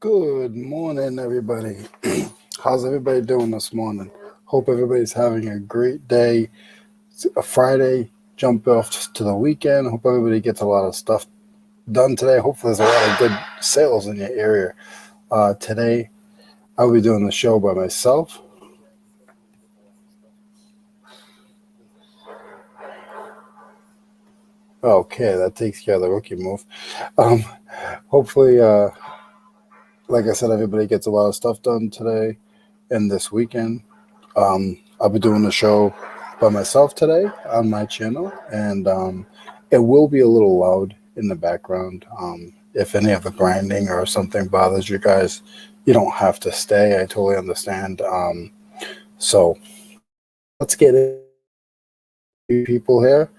Good morning, everybody. How's everybody doing this morning? Hope everybody's having a great day. It's a Friday, jump off to the weekend. Hope everybody gets a lot of stuff done today. Hopefully, there's a lot of good sales in your area. Today, I'll be doing the show by myself. Okay, that takes care of the rookie move. Um, hopefully, like I said, everybody gets a lot of stuff done today and this weekend. I'll be doing the show by myself today on my channel, and it will be a little loud in the background. If any of the grinding or something bothers you guys, you don't have to stay. I totally understand. So let's get it. People here.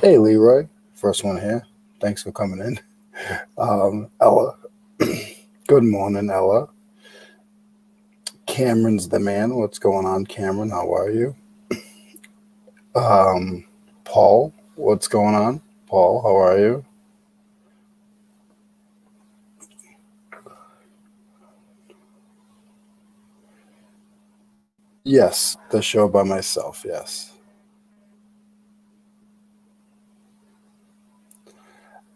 Hey, Leroy, first one here. Thanks for coming in. Ella, good morning, Ella. Cameron's the man. What's going on, Cameron? How are you? Um, Paul, what's going on? Paul, how are you? Yes, the show by myself. Yes.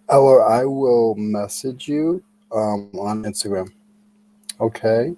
Eller, I will message you on Instagram. Okay.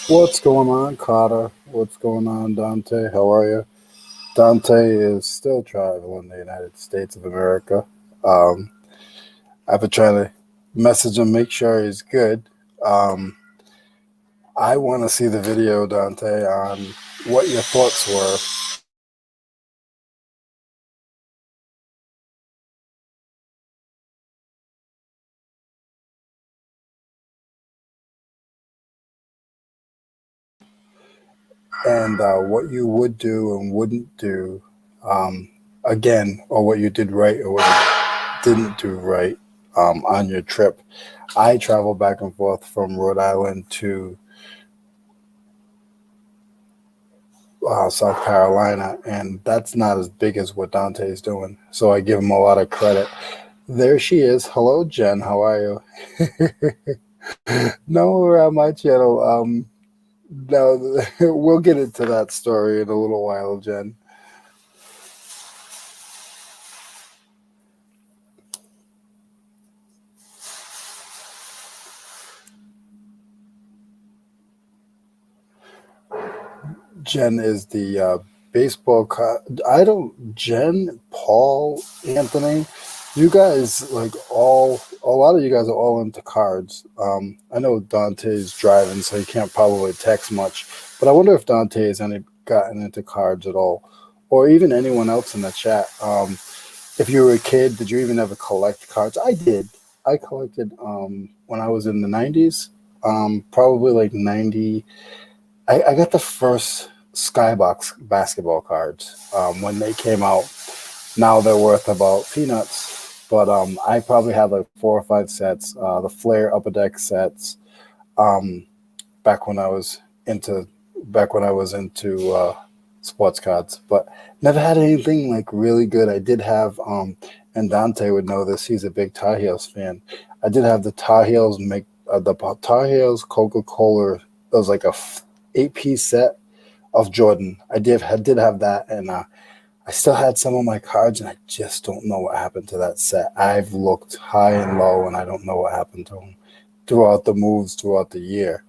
What's going on, Carter? What's going on, Dante? How are you? Dante is still traveling the United States of America. Um, I've been trying to message him, make sure he's good. Um, I want to see the video, Dante, on what your thoughts were. And what you would do and wouldn't do um, again, or what you did right or what you didn't do right on your trip. I travel back and forth from Rhode Island to South Carolina, and that's not as big as what Dante is doing. So I give him a lot of credit. There she is. Hello, Jen. How are you? No, we're on my channel. No, we'll get into that story in a little while, Jen. Jen is the baseball. I don't. Jen, Paul, Anthony, you guys like all. A lot of you guys are all into cards. I know Dante's driving, so he can't probably text much. But I wonder if Dante has any gotten into cards at all, or even anyone else in the chat. If you were a kid, did you even ever collect cards? I did. I collected when I was in the '90s. Probably like '90. I got the first Skybox basketball cards when they came out. Now they're worth about peanuts, but I probably had like 4 or 5 sets. The Flair Upper Deck sets. Um, back when I was into back when I was into sports cards, but never had anything like really good. I did have and Dante would know this. He's a big Tar Heels fan. I did have the Tar Heels make the Tar Heels Coca Cola. It was like a 8 piece set of Jordan. I did have that, and I still had some of my cards, and I just don't know what happened to that set. I've looked high and low, and I don't know what happened to them throughout the moves throughout the year.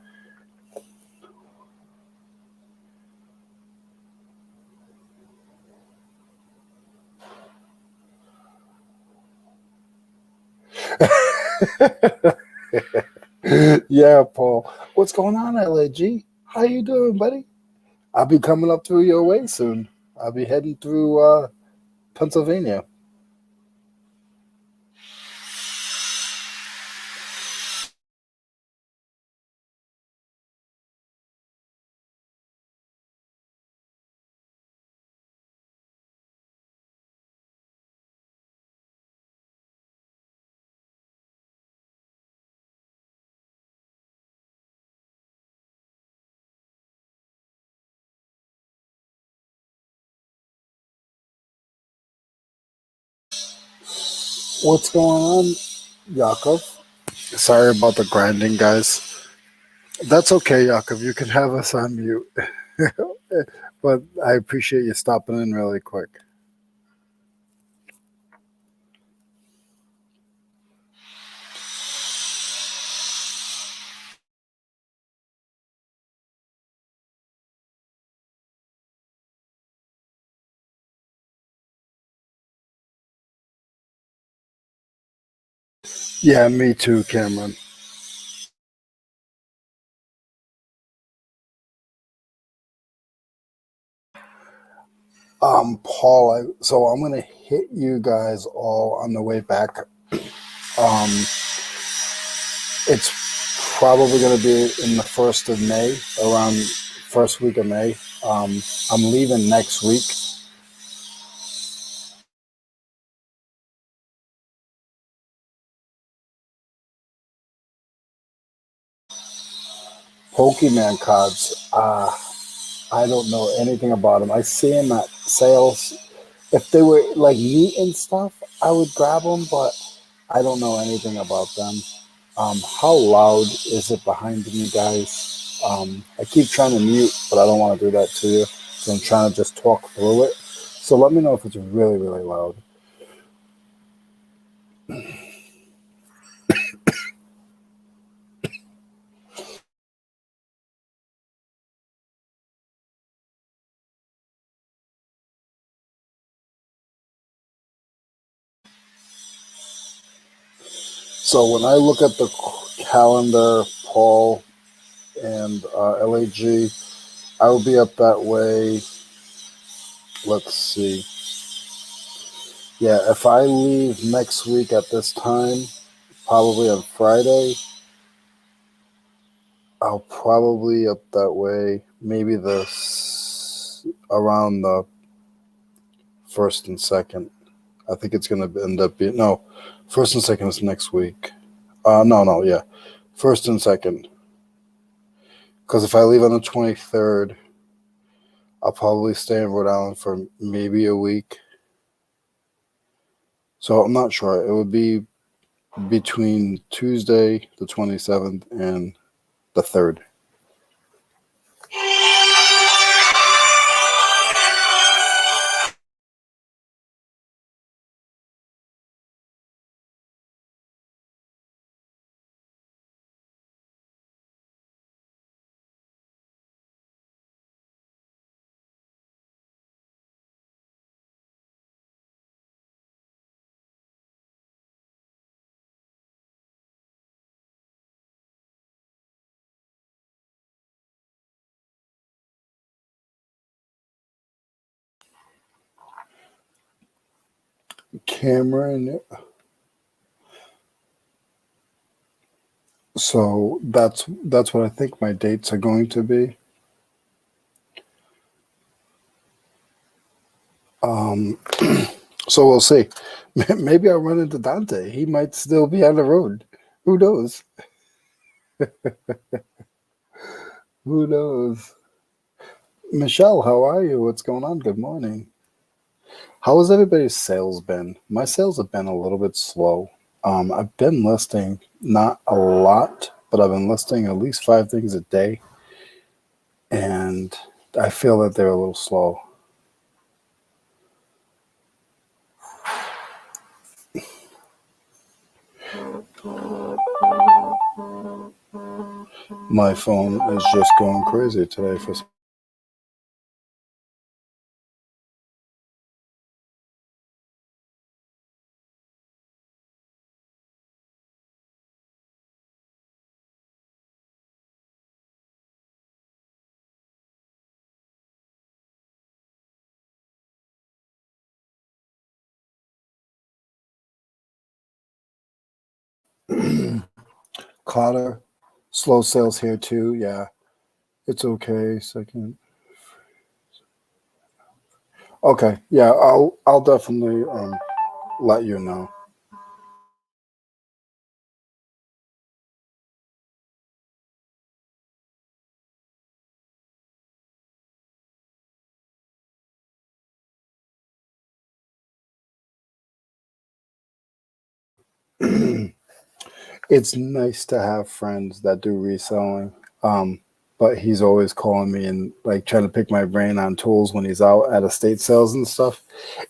Yeah, Paul. What's going on, LAG? How you doing, buddy? I'll be coming up through your way soon. I'll be heading through Pennsylvania. What's going on, Yakov? Sorry about the grinding, guys. That's okay, Yakov. You can have us on mute. But I appreciate you stopping in really quick. Yeah, me too, Cameron. Paul, so I'm gonna hit you guys all on the way back. Um, it's probably gonna be in the first of May, around first week of May. I'm leaving next week. Pokemon cards. I don't know anything about them. I see them at sales. If they were like neat and stuff, I would grab them, but I don't know anything about them. How loud is it behind you guys? I keep trying to mute, but I don't want to do that to you. So I'm trying to just talk through it. So let me know if it's really, really loud. So when I look at the calendar, Paul and LAG, I will be up that way. Let's see. Yeah, if I leave next week at this time, probably on Friday, I'll probably up that way. Maybe around the first and second. I think it's gonna end up being no. First and second is next week. No, yeah, first and second. Because if I leave on the 23rd, I'll probably stay in Rhode Island for maybe a week. So I'm not sure. It would be between Tuesday, the 27th, and the 3rd. Cameron. So that's what I think my dates are going to be. Um, so we'll see. Maybe I'll run into Dante. He might still be on the road. Who knows? Who knows? Michelle, how are you? What's going on? Good morning. How has everybody's sales been? My sales have been a little bit slow. I've been listing not a lot, but I've been listing at least 5 things a day, and I feel that they're a little slow. My phone is just going crazy today for some. Carter, slow sales here too. Yeah, it's okay. Second. Okay, yeah, I'll definitely let you know. It's nice to have friends that do reselling. Um, but he's always calling me and like trying to pick my brain on tools when he's out at estate sales and stuff.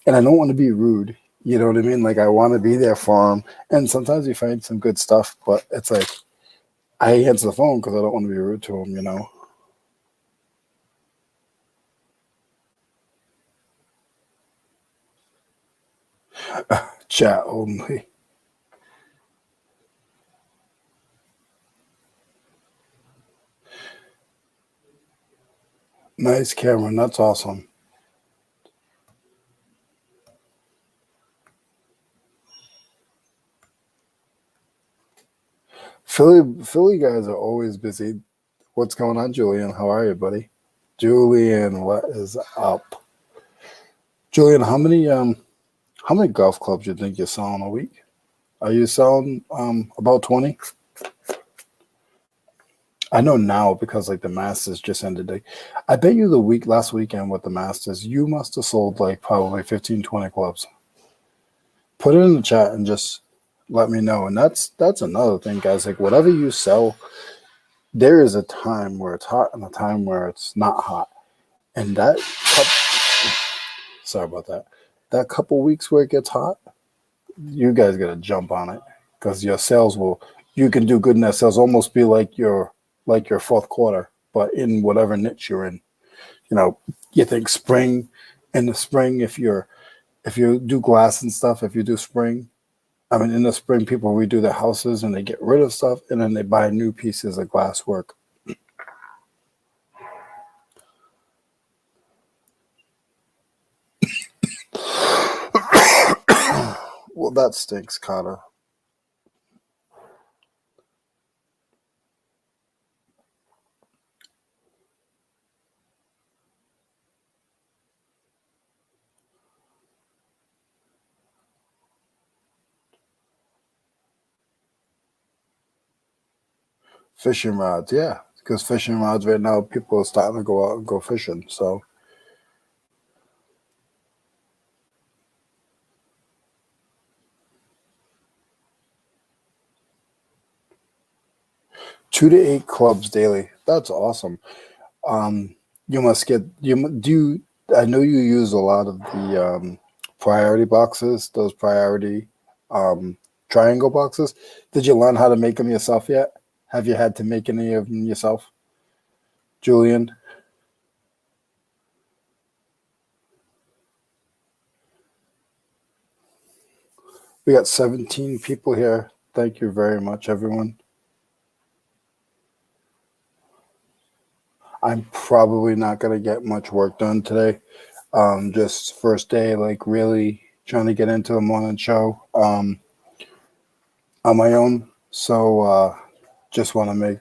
And I don't want to be rude. You know what I mean? Like I want to be there for him. And sometimes you find some good stuff, but it's like I answer the phone because I don't want to be rude to him. Chat only. Nice, Cameron. That's awesome. Philly guys are always busy. What's going on, Julian? How are you, buddy? Julian, what is up? Julian, how many golf clubs do you think you're selling a week? Are you selling about 20? I know now because like the Masters just ended. Like, I bet you the week last weekend with the Masters, you must have sold like probably 15, 20 clubs. Put it in the chat and just let me know. And that's another thing, guys. Like whatever you sell, there is a time where it's hot and a time where it's not hot. And sorry about that. That couple weeks where it gets hot, you guys got to jump on it because your sales will. You can do good in that sales, almost be like your fourth quarter, but in whatever niche you're in. You know, you think spring, in the spring, if you do glass and stuff, if you do spring, I mean, in the spring, people redo their houses and they get rid of stuff and then they buy new pieces of glass work. Well, that stinks, Connor. Fishing rods, yeah, because fishing rods right now, people are starting to go out and go fishing. So 2 to 8 clubs daily. That's awesome. Um, you must get do you. I know you use a lot of the priority boxes, those priority um, triangle boxes. Did you learn how to make them yourself yet? Have you had to make any of them yourself, Julian? We got 17 people here. Thank you very much, everyone. I'm probably not going to get much work done today. Just first day, like really trying to get into the morning show on my own. So just want to make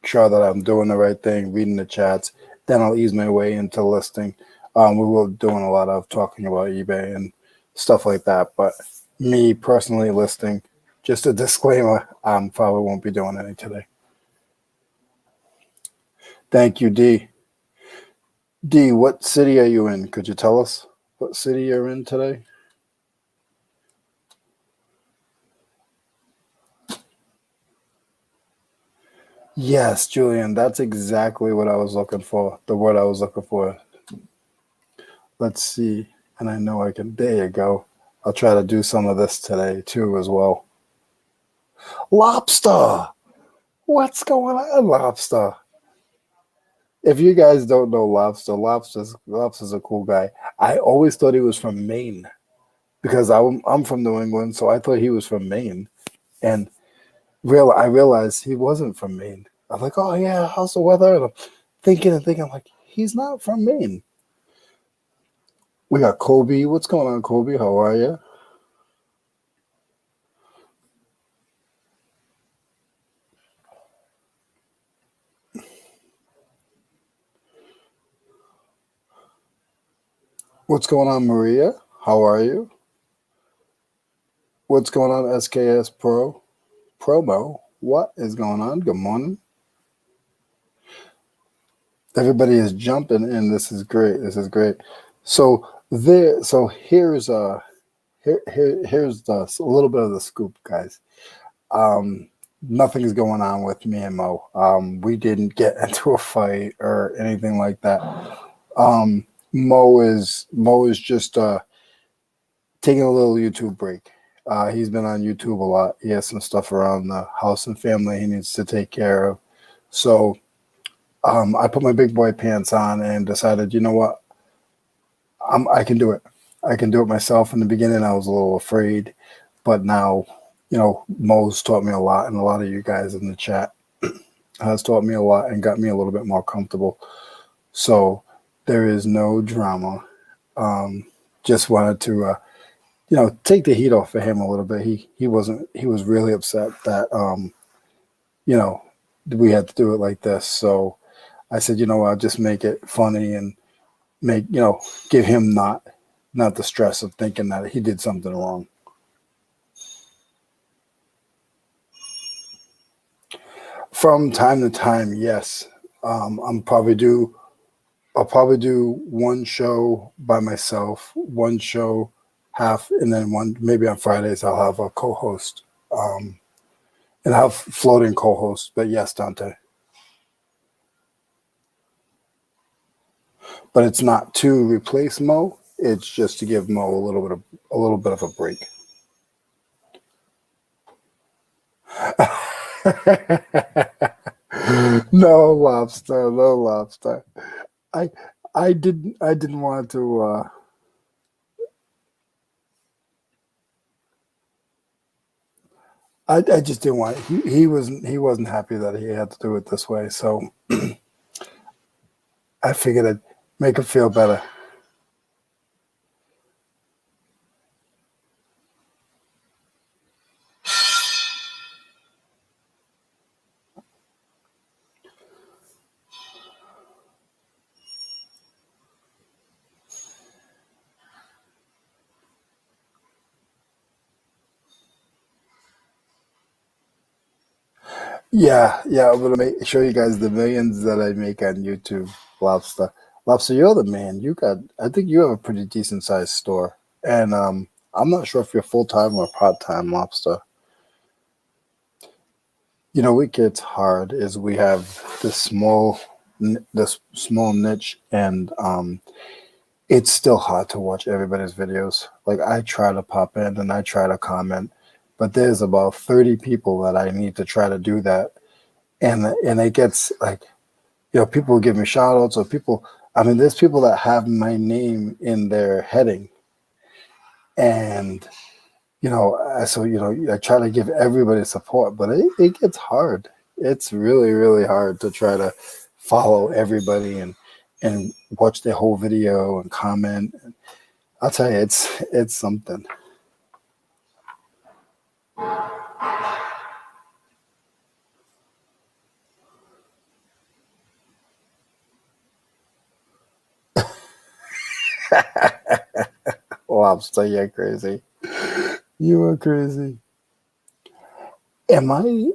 sure that I'm doing the right thing, reading the chats. Then I'll ease my way into listing. We will doing a lot of talking about eBay and stuff like that. But me personally listing, just a disclaimer, probably won't be doing any today. Thank you, D. D, what city are you in? Could you tell us what city you're in today? Yes, Julian, that's exactly what I was looking for. The word I was looking for. Let's see. And I know I can. There you go. I'll try to do some of this today too, as well. Lobster. What's going on, Lobster? If you guys don't know Lobster, Lobster's a cool guy. I always thought he was from Maine because I'm from New England, so I thought he was from Maine. And I realized he wasn't from Maine. I'm like, oh yeah, how's the weather? And I'm thinking and thinking, I'm like, he's not from Maine. We got Kobe. What's going on, Kobe? How are you? What's going on, Maria? How are you? What's going on, SKS Pro? Promo? What is going on? Good morning. Everybody is jumping in. This is great. This is great. So here's Here's a little bit of the scoop, guys. Um, Nothing is going on with me and Mo. We didn't get into a fight or anything like that. Mo is just taking a little YouTube break. He's been on YouTube a lot. He has some stuff around the house and family he needs to take care of. So I put my big boy pants on and decided, you know what, I can do it. I can do it myself. In the beginning, I was a little afraid, but now, Mo's taught me a lot, and a lot of you guys in the chat has taught me a lot and got me a little bit more comfortable. So there is no drama. Just wanted to, take the heat off of him a little bit. He was really upset that, you know, we had to do it like this. So I said, I'll just make it funny and make, give him not the stress of thinking that he did something wrong. From time to time, yes. I'll probably do one show by myself, one show half, and then one maybe on Fridays I'll have a co-host, and have floating co-hosts. But yes, Dante. But it's not to replace Mo. It's just to give Mo a little bit of a break. No lobster, no lobster. I I didn't want to. I just didn't want. He wasn't happy that he had to do it this way. So I figured I'd make him feel better. Yeah. I'm gonna show you guys the millions that I make on YouTube. Lobster, lobster, you're the man. I think you have a pretty decent sized store, and I'm not sure if you're full time or part time, lobster. What gets hard is we have this small niche, and it's still hard to watch everybody's videos. Like I try to pop in and I try to comment, but there's about 30 people that I need to try to do that, and it gets like, people give me shout outs, or people. I mean, there's people that have my name in their heading, and so I try to give everybody support, but it gets hard. It's really, really hard to try to follow everybody and watch their whole video and comment. I'll tell you, it's something. Lobster, you're crazy. You are crazy. Am I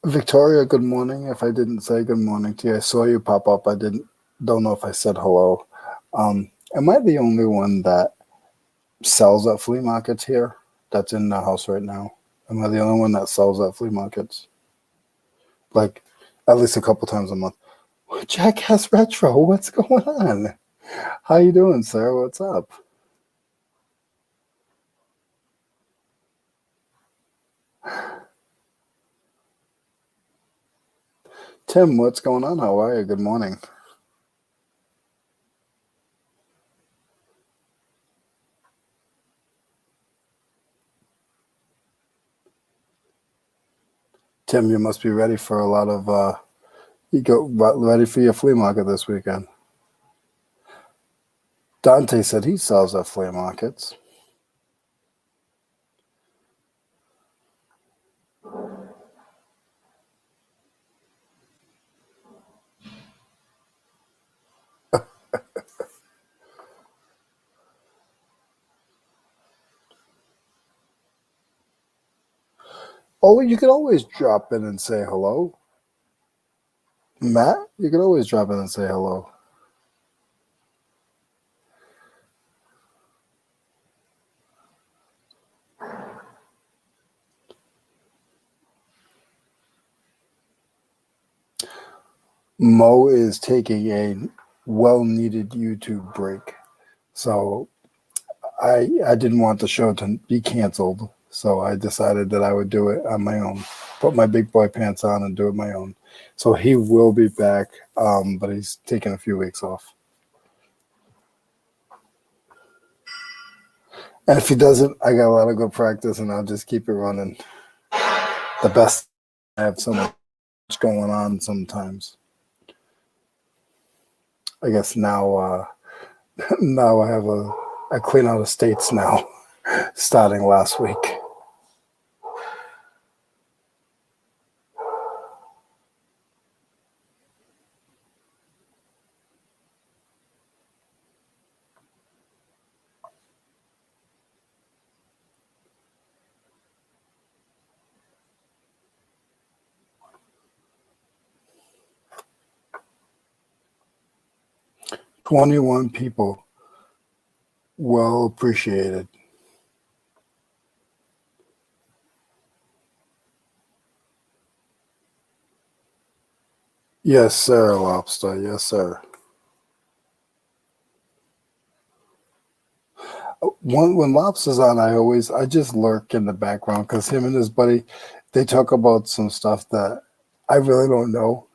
Victoria? Good morning. If I didn't say good morning to you, I saw you pop up. Don't know if I said hello. Am I the only one that sells at flea markets here? That's in the house right now. Am I the only one that sells at flea markets? Like at least a couple times a month. Jackass Retro, what's going on? How you doing, sir? What's up? Tim, what's going on? How are you? Good morning. Tim, you must be ready for a lot of you go ready for your flea market this weekend. Dante said he sells at flea markets. Oh, you can always drop in and say hello. Matt, you can always drop in and say hello. Mo is taking a well-needed YouTube break, so I didn't want the show to be canceled, so I decided that I would do it on my own. Put my big boy pants on and do it my own. So he will be back, but he's taking a few weeks off. And if he doesn't, I got a lot of good practice, and I'll just keep it running. The best. I have so much going on sometimes. I guess now now I clean out estates now, starting last week. $21 people. Well appreciated. Yes, sir, Lobster. Yes, sir. When Lobster's on, I just lurk in the background because him and his buddy, they talk about some stuff that I really don't know.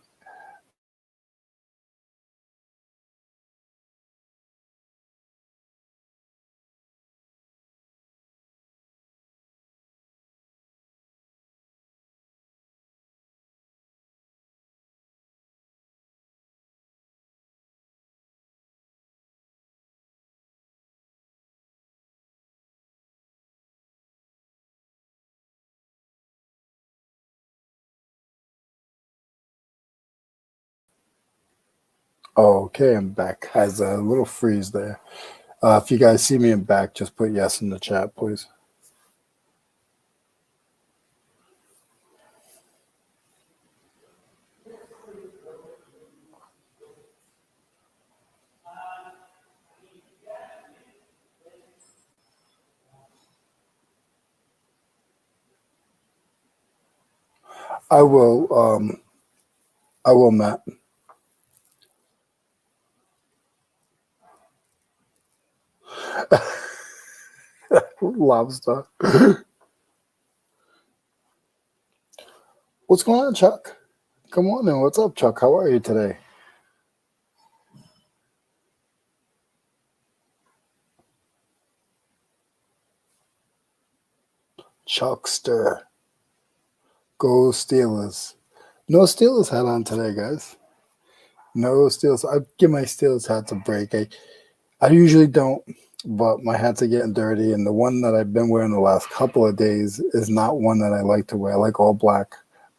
Oh, okay, I'm back. Has a little freeze there. If you guys see me in back, just put yes in the chat, please. I will. I will, Matt. Lobster. What's going on, Chuck? Come on in. What's up, Chuck? How are you today? Chuckster. Go Steelers. No Steelers hat on today, guys. No Steelers. I give my Steelers hats a break. I usually don't, but my hats are getting dirty, and the one that I've been wearing the last couple of days is not one that I like to wear. I like all black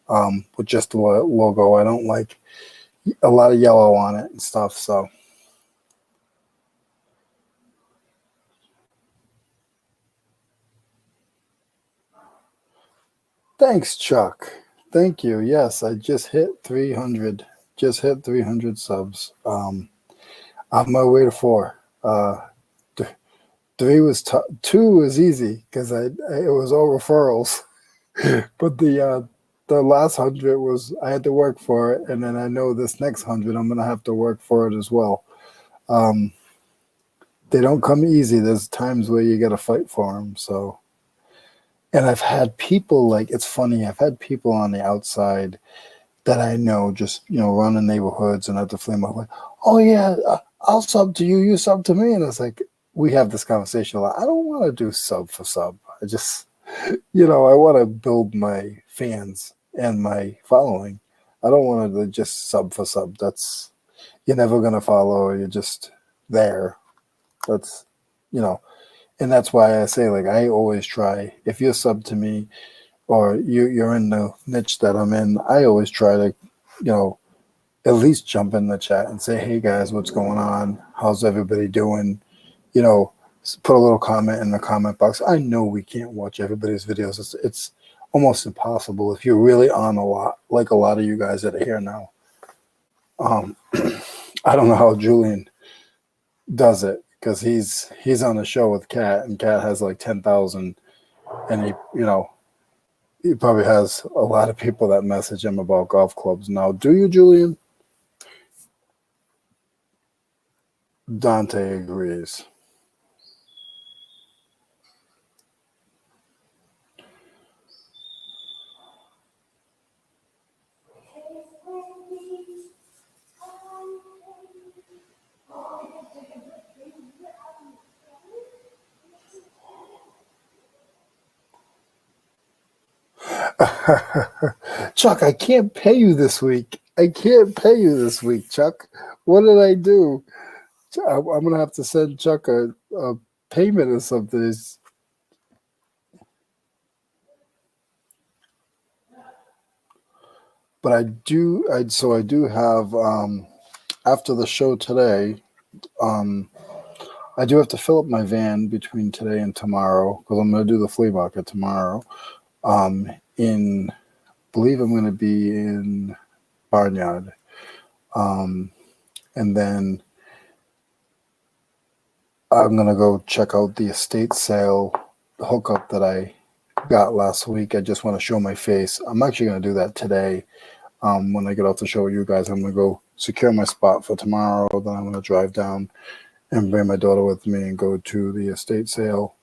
with just the logo. I don't like a lot of yellow on it and stuff, so. Thanks, Chuck. Thank you. Yes, I just hit 300. Just hit 300 subs. On my way to 4. Three was tough. 2 was easy because it was all referrals. But the last 100 was I had to work for it, and then I know this next 100 I'm gonna have to work for it as well. They don't come easy. There's times where you got to fight for them. So, and I've had people like it's funny. I've had people on the outside that I know just running neighborhoods and at the flea market. Like, oh yeah, I'll sub to you. You sub to me, and it's like we have this conversation a lot. I don't want to do sub for sub. I just I want to build my fans and my following. I don't want to just sub for sub. That's you're never gonna follow. You're just there. That's and that's why I say like I always try. If you're sub to me or you're in the niche that I'm in, I always try to at least jump in the chat and say, hey guys, what's going on? How's everybody doing? Put a little comment in the comment box. I know we can't watch everybody's videos. It's almost impossible if you're really on a lot, like a lot of you guys that are here now. I don't know how Julian does it because he's on the show with Kat, and Kat has like 10,000, and he probably has a lot of people that message him about golf clubs now. Do you, Julian? Dante agrees. Chuck, I can't pay you this week. I can't pay you this week, Chuck. What did I do? I'm going to have to send Chuck a payment or something. But I do have after the show today, I do have to fill up my van between today and tomorrow because I'm going to do the flea market tomorrow. In believe I'm going to be in Barnyard, and then I'm going to go check out the estate sale hookup that I got last week. I just want to show my face. I'm actually going to do that today. When I get off the show with you guys, I'm going to go secure my spot for tomorrow. Then I'm going to drive down and bring my daughter with me and go to the estate sale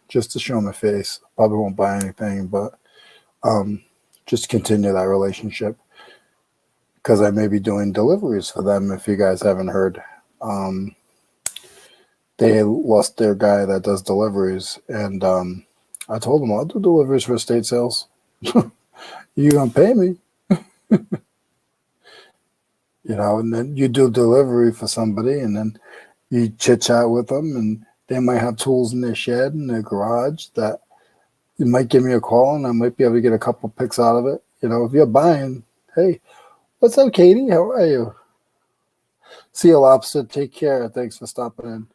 just to show my face. Probably won't buy anything, but just continue that relationship because I may be doing deliveries for them if you guys haven't heard. They lost their guy that does deliveries, and I told them I'll do deliveries for estate sales. You gonna pay me? And then you do delivery for somebody, and then you chit chat with them, and they might have tools in their shed, in their garage that you might give me a call, and I might be able to get a couple picks out of it. If you're buying, hey, what's up, Katie? How are you? See you, Lobster. Take care. Thanks for stopping in.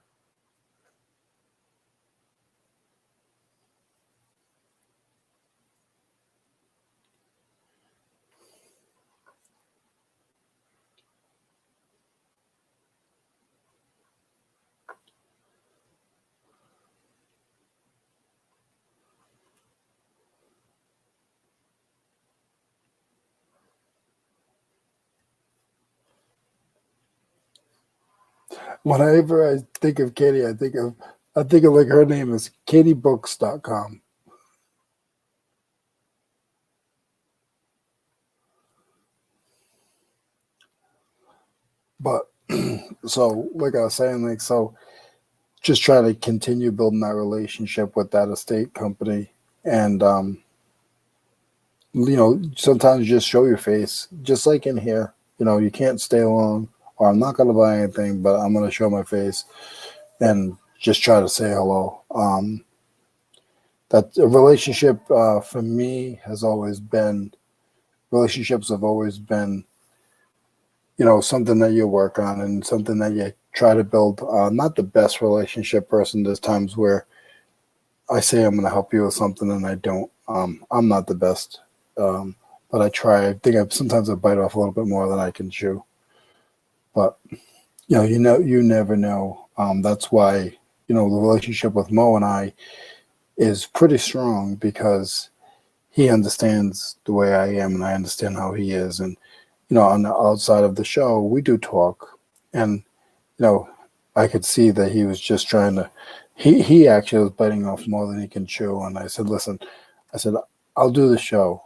Whenever I think of Katie, I think of like her name is katiebooks.com. But so like I was saying, just try to continue building that relationship with that estate company, and sometimes just show your face, just like in here. You can't stay long, or I'm not going to buy anything, but I'm going to show my face and just try to say hello. That a relationship for me has always been, relationships have always been, something that you work on and something that you try to build. Not the best relationship person. There's times where I say I'm going to help you with something and I don't. I'm not the best, but I try. I think sometimes I bite off a little bit more than I can chew. But you never know. That's why the relationship with Mo and I is pretty strong because he understands the way I am and I understand how he is. And on the outside of the show, we do talk, and I could see that he was just trying to. He actually was biting off more than he can chew. And I said, listen, I'll do the show.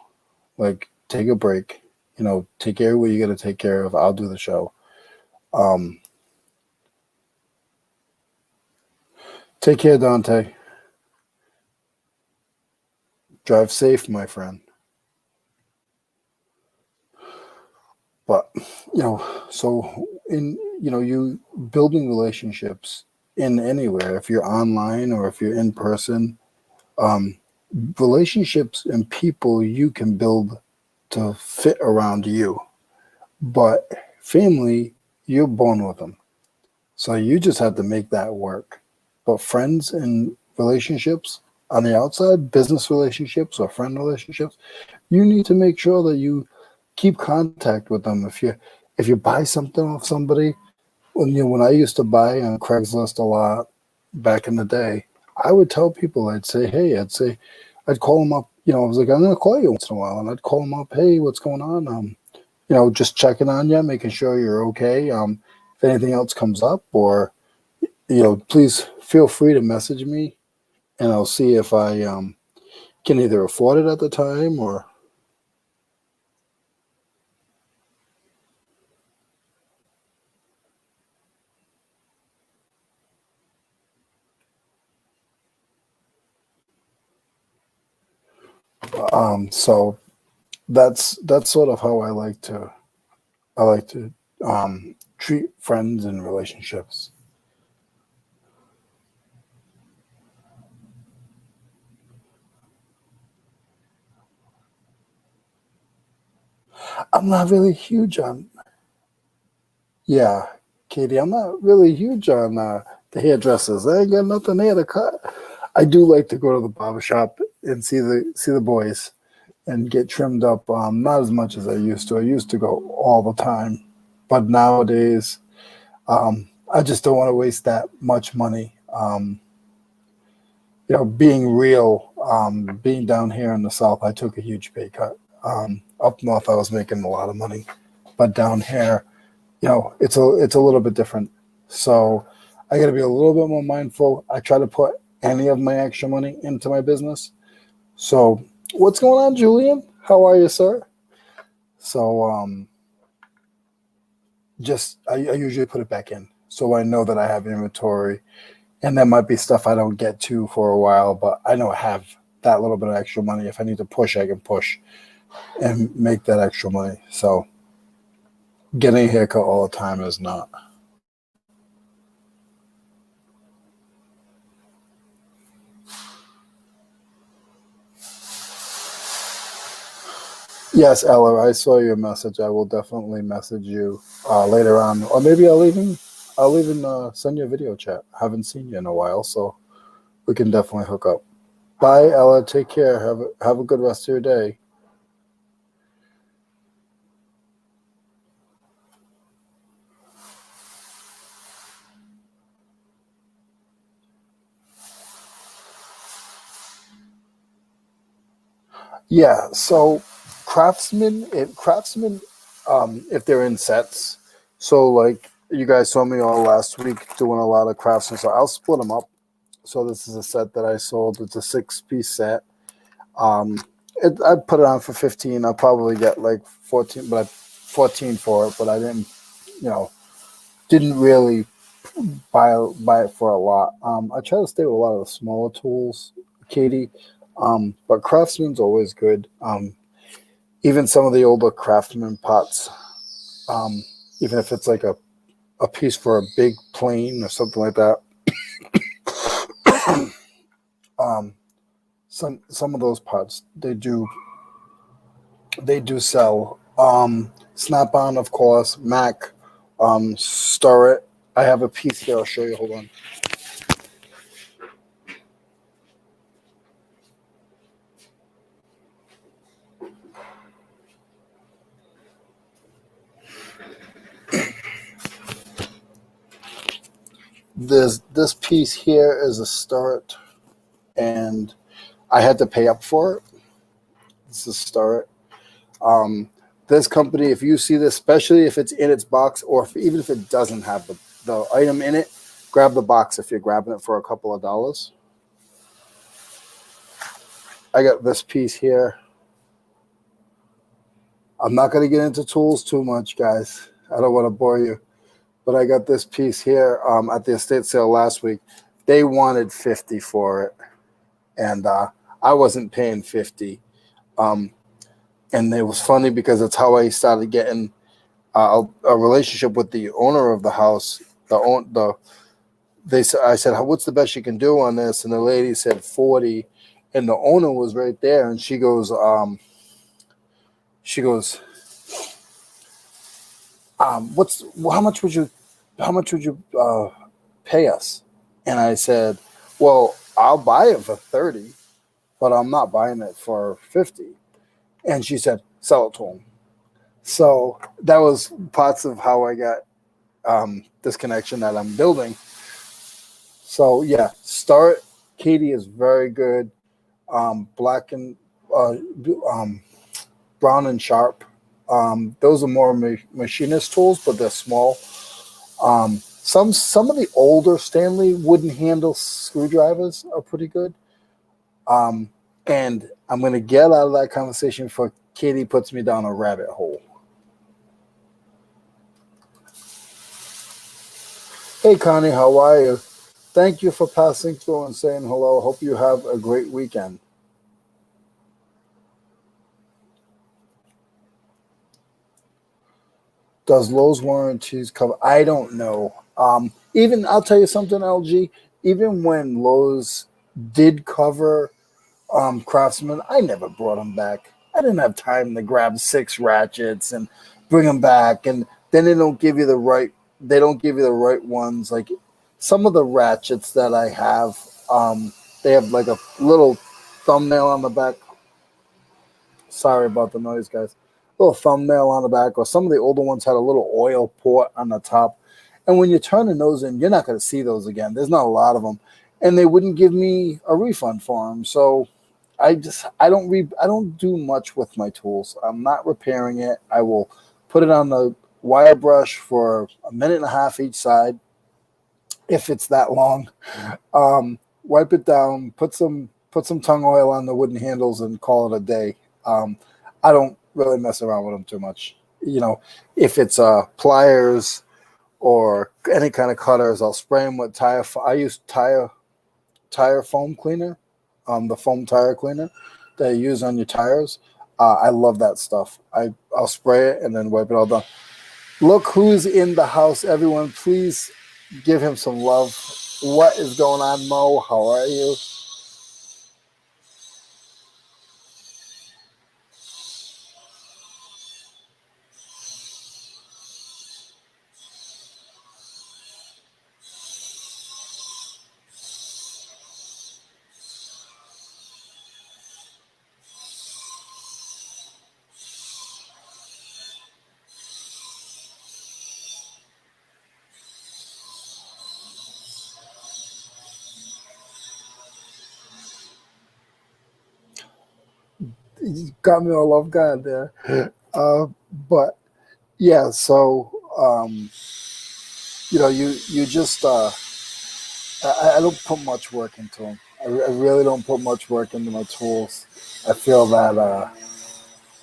Like, take a break. Take care of what you got to take care of. I'll do the show. Take care, Dante. Drive safe, my friend. But so in you building relationships in anywhere, if you're online or if you're in person, relationships and people you can build to fit around you. But family, you're born with them, so you just have to make that work. But friends and relationships on the outside, business relationships or friend relationships, you need to make sure that you keep contact with them. If you buy something off somebody, when I used to buy on Craigslist a lot back in the day, I would tell people, I'd I'd call them up. I was like, I'm gonna call you once in a while, and I'd call them up. Hey, what's going on? Just checking on you, making sure you're okay. if anything else comes up, or please feel free to message me, and I'll see if I can either afford it at the time or. So that's sort of how I like to treat friends and relationships. I'm not really huge on Yeah, Katie, I'm not really huge on the hairdressers. I ain't got nothing there to cut. I do like to go to the barber shop and see the boys and get trimmed up. Not as much as I used to. I used to go all the time, but nowadays, I just don't want to waste that much money. Being real, being down here in the South, I took a huge pay cut. Up north, I was making a lot of money, but down here, it's a little bit different. So I got to be a little bit more mindful. I try to put any of my extra money into my business. So what's going on, Julian? How are you, sir? So just I usually put it back in, so I know that I have inventory, and there might be stuff I don't get to for a while, but I know I have that little bit of extra money. If I need to push, I can push and make that extra money. So getting a haircut all the time is not. Yes, Ella, I saw your message. I will definitely message you later on, or maybe I'll even send you a video chat. I haven't seen you in a while, so we can definitely hook up. Bye, Ella. Take care. Have a good rest of your day. Yeah. So craftsmen, if they're in sets. So like you guys saw me all last week doing a lot of craftsmen. So I'll split them up. So this is a set that I sold. It's a 6-piece set. Um, I put it on for 15. I'll probably get like 14, 14 for it. But I you know, didn't really buy it for a lot. I try to stay with a lot of the smaller tools, Katie. But Craftsman's always good. Even some of the older Craftsman pots, um, even if it's like a piece for a big plane or something like that. um, some of those pots they do sell. Snap on, of course, Mac, Stir It. I have a piece here. I'll show you. Hold on. This piece here is a Stir It, and I had to pay up for it. This is Stir It. Um, this company, if you see this, especially if it's in its box, or even if it doesn't have the item in it, grab the box if you're grabbing it for a couple of dollars. I got this piece here. I'm not going to get into tools too much, guys. I don't want to bore you. But I got this piece here at the estate sale last week. They wanted 50 for it, and I wasn't paying 50. Um, and it was funny because it's how I started getting a relationship with the owner of the house. I said, "What's the best you can do on this?" And the lady said 40, and the owner was right there, and she goes, "What's how much would you pay us?" And I said, "Well, I'll buy it for 30, but I'm not buying it for 50." And she said, "Sell it to him." So that was parts of how I got this connection that I'm building. So yeah, start. Katie is very good. Black and uh, um, brown and sharp. Those are more machinist tools, but they're small. Some of the older Stanley wooden handle screwdrivers are pretty good. And I'm going to get out of that conversation before Katie puts me down a rabbit hole. Hey, Connie, how are you? Thank you for passing through and saying hello. Hope you have a great weekend. Does Lowe's warranties cover? I don't know. Even I'll tell you something, LG. Even when Lowe's did cover Craftsman, I never brought them back. I didn't have time to grab 6 ratchets and bring them back, and then they don't give you the right. They don't give you the right ones. Like some of the ratchets that I have, they have like a little thumbnail on the back. Sorry about the noise, guys. Little thumbnail on the back, or some of the older ones had a little oil port on the top. And when you're turning those in, you're not going to see those again. There's not a lot of them, and they wouldn't give me a refund for them. So I don't do much with my tools. I'm not repairing it. I will put it on the wire brush for a minute and a half each side, if it's that long. Wipe it down, put some tongue oil on the wooden handles, and call it a day. I don't really mess around with them too much. If it's pliers or any kind of cutters, I'll spray them with tire. I use tire foam cleaner, the foam tire cleaner that you use on your tires. I love that stuff. I'll spray it and then wipe it all down. Look who's in the house, everyone. Please give him some love. What is going on, Mo? How are you? You got me all off guard there. But yeah, so you just I don't put much work into them. I really don't put much work into my tools. I feel that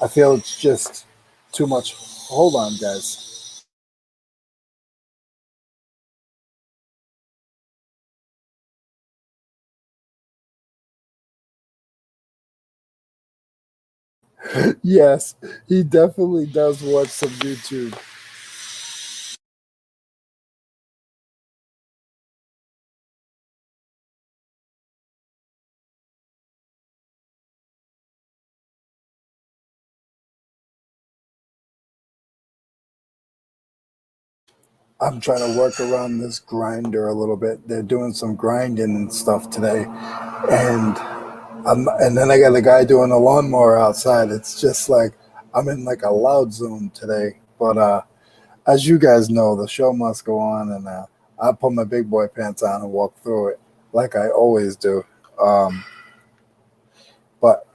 I feel it's just too much. Hold on, guys. Yes, he definitely does watch some YouTube. I'm trying to work around this grinder a little bit. They're doing some grinding and stuff today, and and then I got a guy doing a lawnmower outside. It's just like I'm in like a loud zone today. But as you guys know, the show must go on, and I put my big boy pants on and walk through it like I always do. Um, but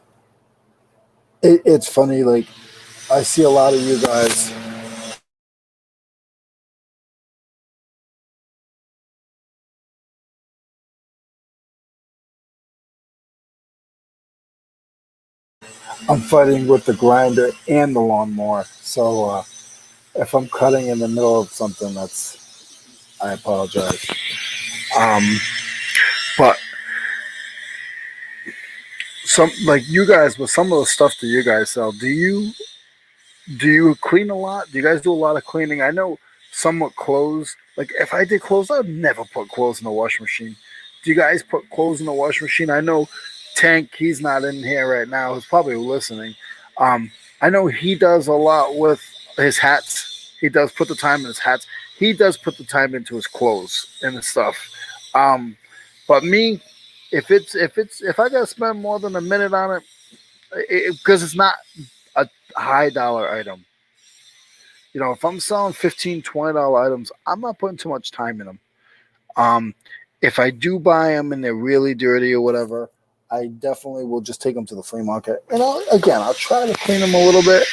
it's funny. Like I see a lot of you guys. I'm fighting with the grinder and the lawnmower. So if I'm cutting in the middle of something, I apologize. Um, but some like you guys with some of the stuff that you guys sell, do you clean a lot? Do you guys do a lot of cleaning? I know somewhat clothes. Like if I did clothes, I'd never put clothes in the washing machine. Do you guys put clothes in the washing machine? I know Tank, he's not in here right now. He's probably listening. Um, I know he does a lot with his hats. He does put the time in his hats. He does put the time into his clothes and his stuff. Um, but me, if I gotta spend more than a minute on it, because it's not a high dollar item. If I'm selling $15, $20 items, I'm not putting too much time in them. Um, if I do buy them and they're really dirty or whatever, I definitely will just take them to the flea market. And I'll try to clean them a little bit,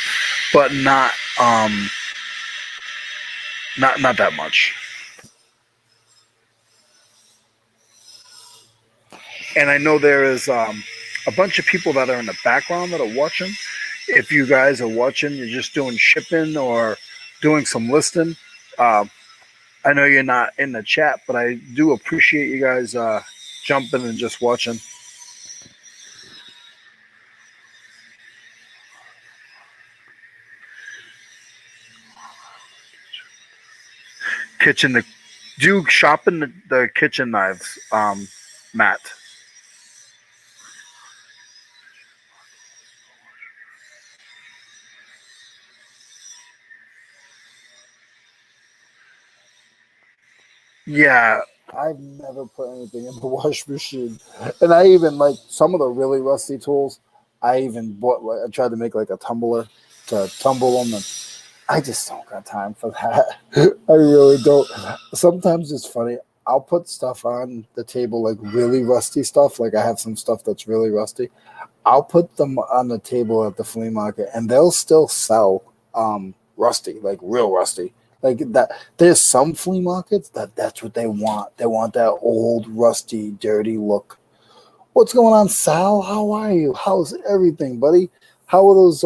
but not that much. And I know there is a bunch of people that are in the background that are watching. If you guys are watching, you're just doing shipping or doing some listing. Uh, I know you're not in the chat, but I do appreciate you guys jumping and just watching. Kitchen, the do shopping the kitchen knives, Matt. Yeah, I've never put anything in the wash machine, and I even like some of the really rusty tools. I even bought like I tried to make like a tumbler to tumble them, and I just don't got time for that. I really don't. Sometimes it's funny. I'll put stuff on the table like really rusty stuff. Like I have some stuff that's really rusty. I'll put them on the table at the flea market, and they'll still sell rusty, like real rusty. Like that. There's some flea markets that's what they want. They want that old, rusty, dirty look. What's going on, Sal? How are you? How's everything, buddy? How are those?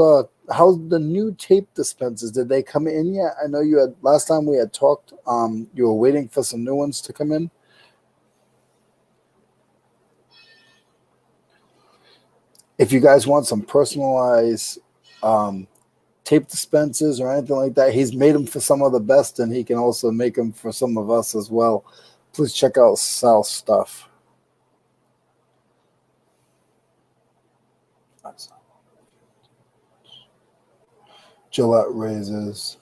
How's the new tape dispensers? Did they come in yet? I know you had last time we had talked. You were waiting for some new ones to come in. If you guys want some personalized um, tape dispensers or anything like that, he's made them for some of the best, and he can also make them for some of us as well. Please check out Sal's stuff. Gillette razors.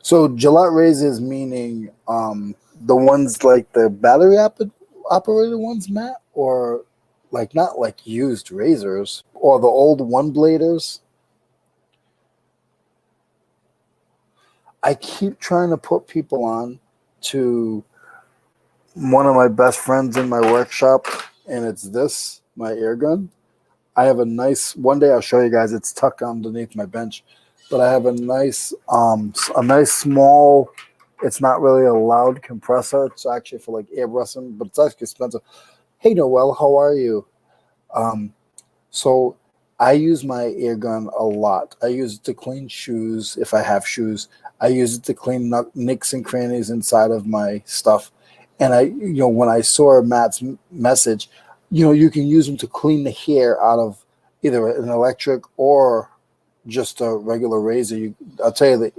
So Gillette razors meaning the ones like the operated ones, Matt, or like not like used razors or the old one bladers. I keep trying to put people on to one of my best friends in my workshop, and it's this my air gun. I have a nice. One day I'll show you guys. It's tucked underneath my bench, but I have a nice small. It's not really a loud compressor. It's actually for like airbrushing, but it's actually expensive. Hey Noel, how are you? Um, so I use my air gun a lot. I use it to clean shoes if I have shoes. I use it to clean nicks and crannies inside of my stuff. And when I saw Matt's message, you can use them to clean the hair out of either an electric or just a regular razor. I'll tell you that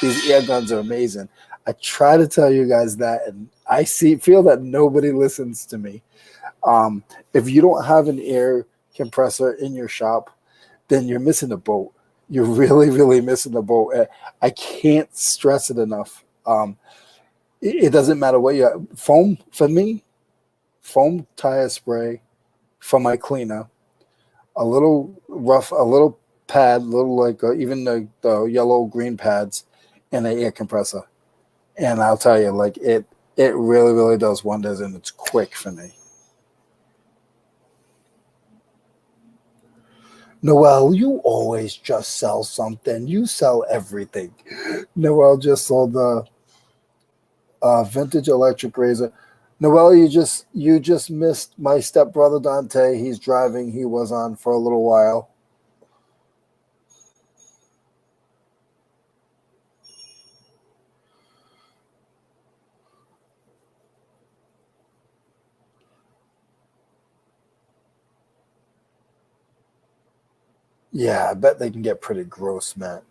these air guns are amazing. I try to tell you guys that, and I feel that nobody listens to me. If you don't have an air compressor in your shop, then you're missing the boat. You're really, really missing the boat. I can't stress it enough. It doesn't matter what you have. Foam for me, foam tire spray for my cleaner, a little rough, a little pad, little like even the yellow green pads, and an air compressor. And I'll tell you, like it really, really does wonders, and it's quick for me. Noel, you always just sell something. You sell everything. Noel just sold the vintage electric razor. Noel, you just missed my stepbrother Dante. He's driving. He was on for a little while. Yeah, I bet they can get pretty gross, Matt.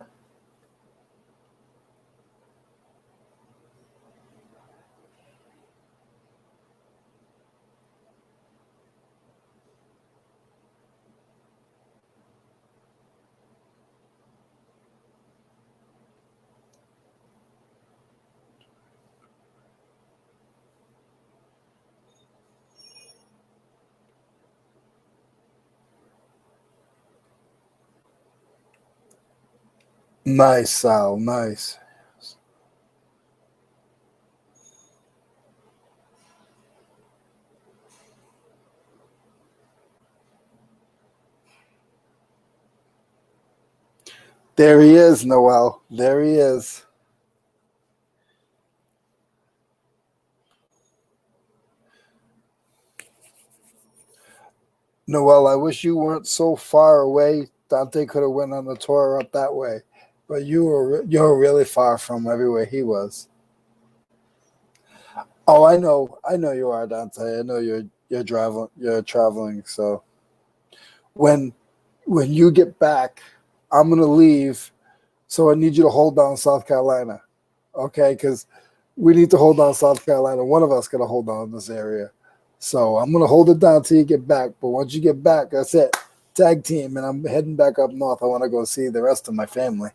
Nice, Sal. Nice. There he is, Noel. There he is. Noel, I wish you weren't so far away. Dante could have went on the tour up that way, but you're really far from everywhere he was. Oh, I know you are, Dante. I know you're traveling. So when when you get back, I'm gonna leave. So I need you to hold down South Carolina, okay? Because we need to hold down South Carolina. One of us got to hold down this area. So I'm gonna hold it down till you get back. But once you get back, that's it. Tag team, and I'm heading back up north. I want to go see the rest of my family.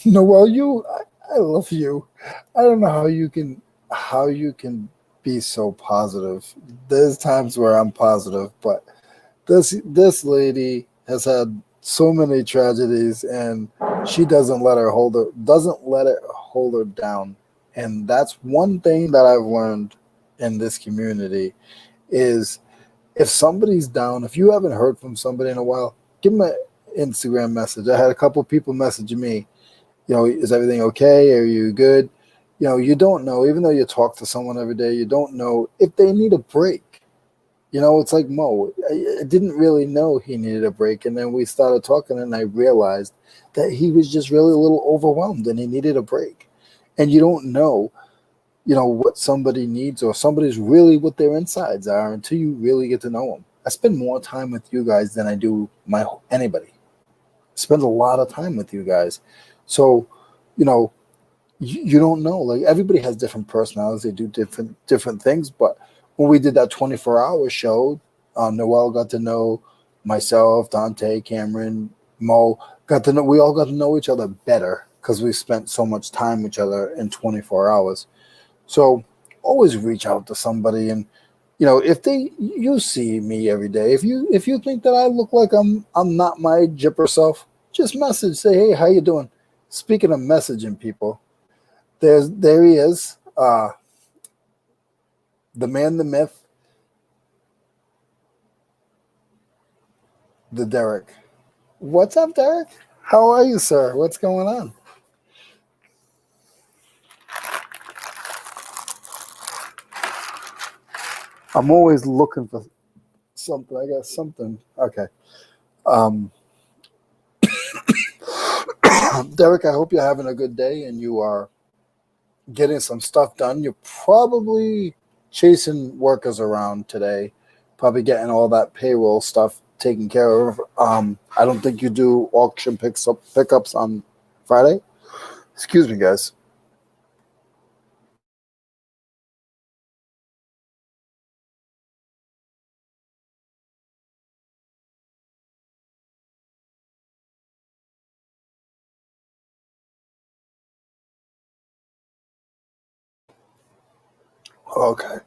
Noel, I love you. I don't know how you can be so positive. There's times where I'm positive, but this lady has had so many tragedies, and she doesn't let it hold her down. And that's one thing that I've learned in this community is if somebody's down, if you haven't heard from somebody in a while, give them an Instagram message. I had a couple people messaging me, is everything okay? Are you good? You don't know, even though you talk to someone every day, you don't know if they need a break. It's like Mo. I didn't really know he needed a break. And then we started talking, and I realized that he was just really a little overwhelmed and he needed a break. And you don't know, what somebody needs or somebody's really what their insides are until you really get to know them. I spend more time with you guys than I do anybody. I spend a lot of time with you guys. So, you know, you don't know. Like everybody has different personalities. They do different things. But when we did that 24-hour show, Noel got to know myself, Dante, Cameron, Mo. We all got to know each other better because we spent so much time with each other in 24 hours. So always reach out to somebody, and if you see me every day, if you think that I look like I'm not my jipper self, just message, say, hey, how you doing? Speaking of messaging people, there he is, the man, the myth, the Derek. What's up, Derek? How are you, sir? What's going on? I'm always looking for something. I got something. Okay. Um, Derek, I hope you're having a good day and you are getting some stuff done. You're probably chasing workers around today, probably getting all that payroll stuff taken care of. I don't think you do auction pickups on Friday. Excuse me, guys. Okay.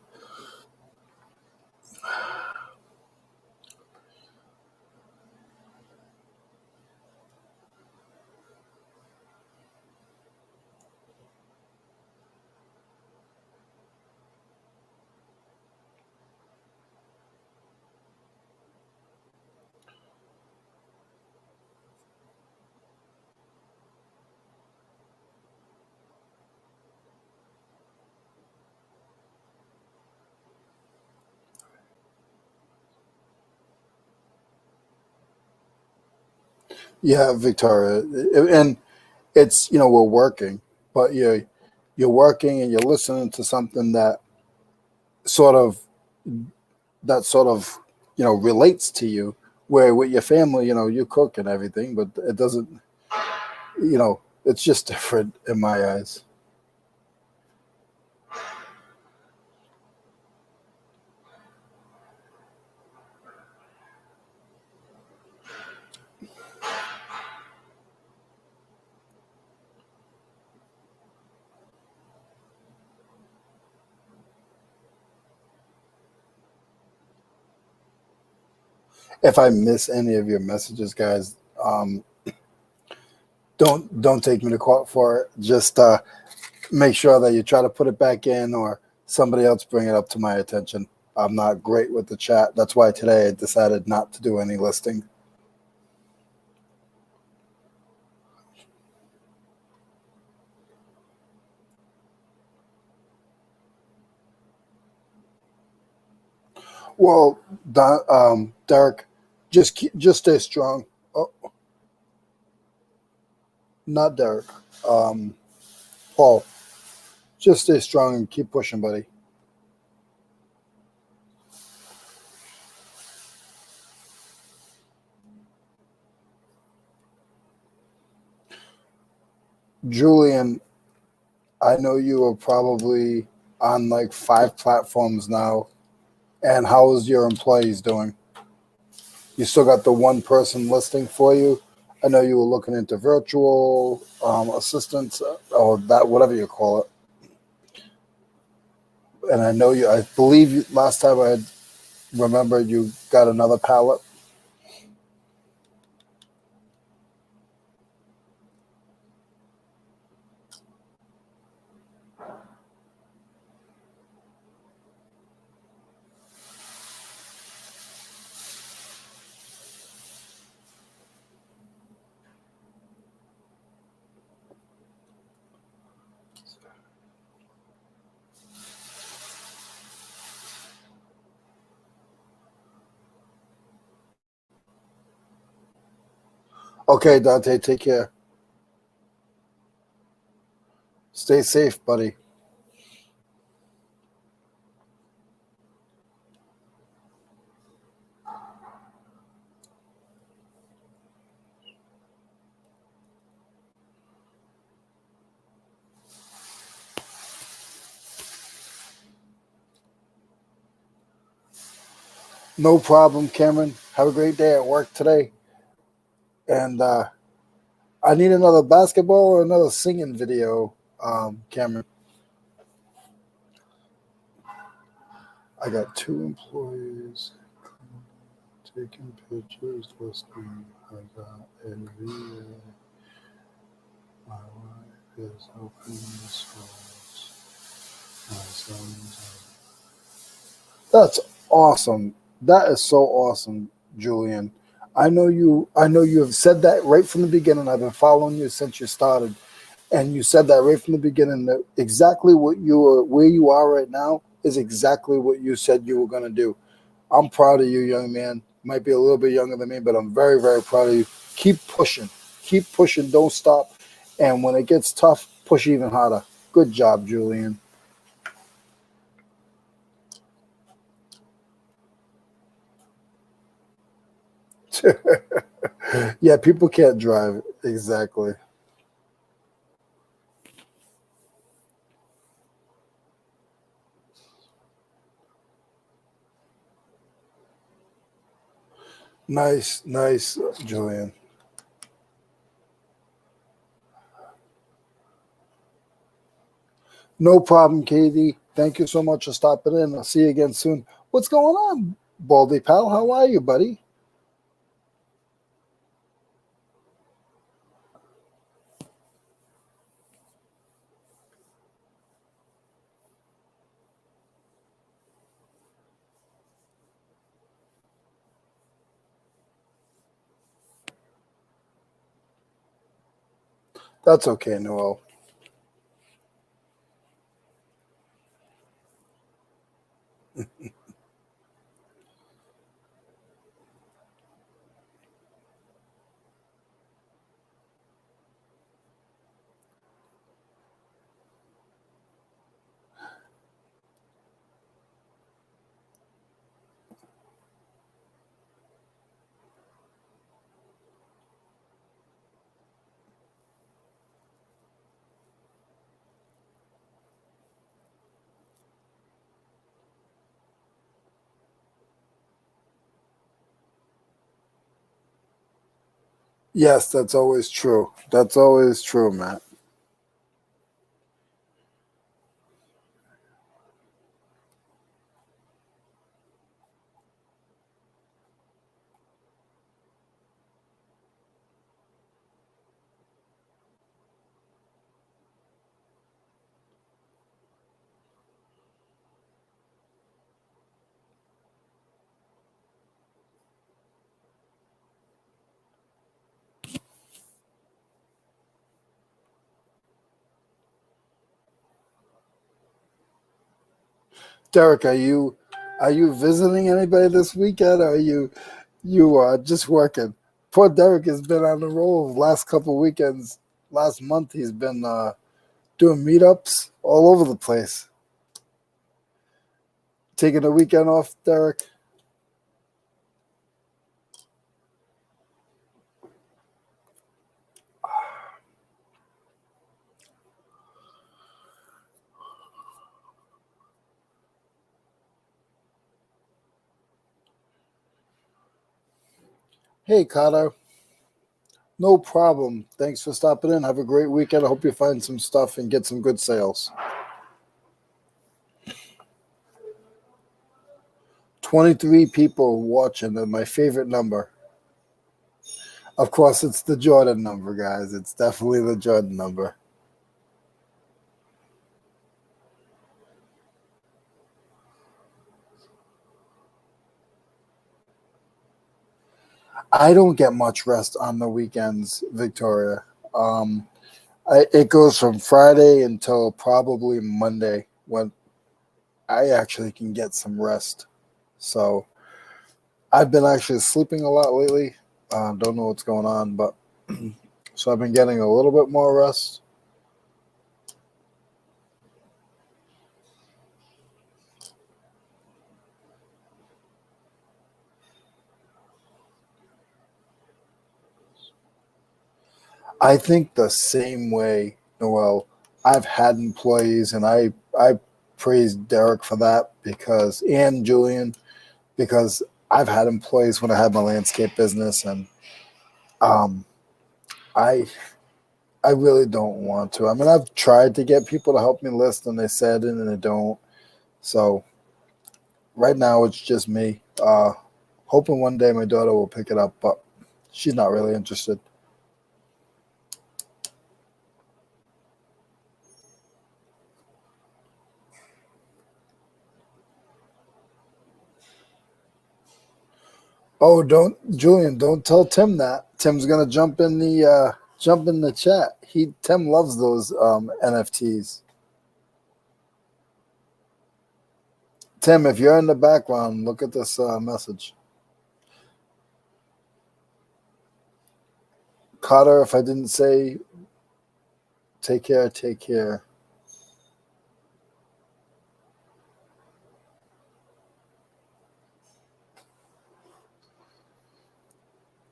Yeah, Victoria, and it's we're working, but you're working and you're listening to something sort of that relates to you. Where with your family, you cook and everything, but it doesn't. It's just different in my eyes. If I miss any of your messages, guys, don't take me to court for it. Just make sure that you try to put it back in or somebody else bring it up to my attention. I'm not great with the chat. That's why today I decided not to do any listing. Well, Derek, just stay strong. Oh, not Derek. Um, Paul, just stay strong and keep pushing, buddy. Julian, I know you are probably on like 5 platforms now. And how is your employees doing? You still got the one person listing for you. I know you were looking into virtual assistants or that whatever you call it. And I know you. I believe last time I had remembered you got another pallet. Okay, Dante, take care. Stay safe, buddy. No problem, Cameron. Have a great day at work today. And I need another basketball or another singing video, Cameron. I got 2 employees taking pictures, listening. I got a VA. My wife is helping the stores. My son's. That's awesome. That is so awesome, Julian. I know you. I know you have said that right from the beginning. I've been following you since you started, and you said that right from the beginning. That exactly what you are, where you are right now, is exactly what you said you were going to do. I'm proud of you, young man. Might be a little bit younger than me, but I'm very, very proud of you. Keep pushing. Keep pushing. Don't stop. And when it gets tough, push even harder. Good job, Julian. Yeah, people can't drive. Exactly. Nice, nice, Julian. No problem, Katie. Thank you so much for stopping in. I'll see you again soon. What's going on, Baldy pal? How are you, buddy? That's okay, Noel. Yes, that's always true. That's always true, Matt. Derek, are you visiting anybody this weekend? Or are you just working? Poor Derek has been on the roll the last couple weekends. Last month he's been doing meetups all over the place. Taking the weekend off, Derek. Hey, Carter. No problem. Thanks for stopping in. Have a great weekend. I hope you find some stuff and get some good sales. 23 people watching at my favorite number. Of course, it's the Jordan number, guys. It's definitely the Jordan number. I don't get much rest on the weekends, Victoria. Um, it goes from Friday until probably Monday when I actually can get some rest. So I've been actually sleeping a lot lately. Don't know what's going on, but so I've been getting a little bit more rest. I think the same way, Noel. I've had employees, and I praise Derek for that because and Julian because I've had employees when I had my landscape business, and um, I I really don't want to. I mean, I've tried to get people to help me list, and they said it, and they don't. So right now, it's just me. Hoping one day my daughter will pick it up, but she's not really interested. Oh, don't Julian, don't tell Tim that. Tim's gonna jump in the chat. Tim loves those NFTs. Tim, if you're in the background, look at this message. Carter, if I didn't say take care, take care.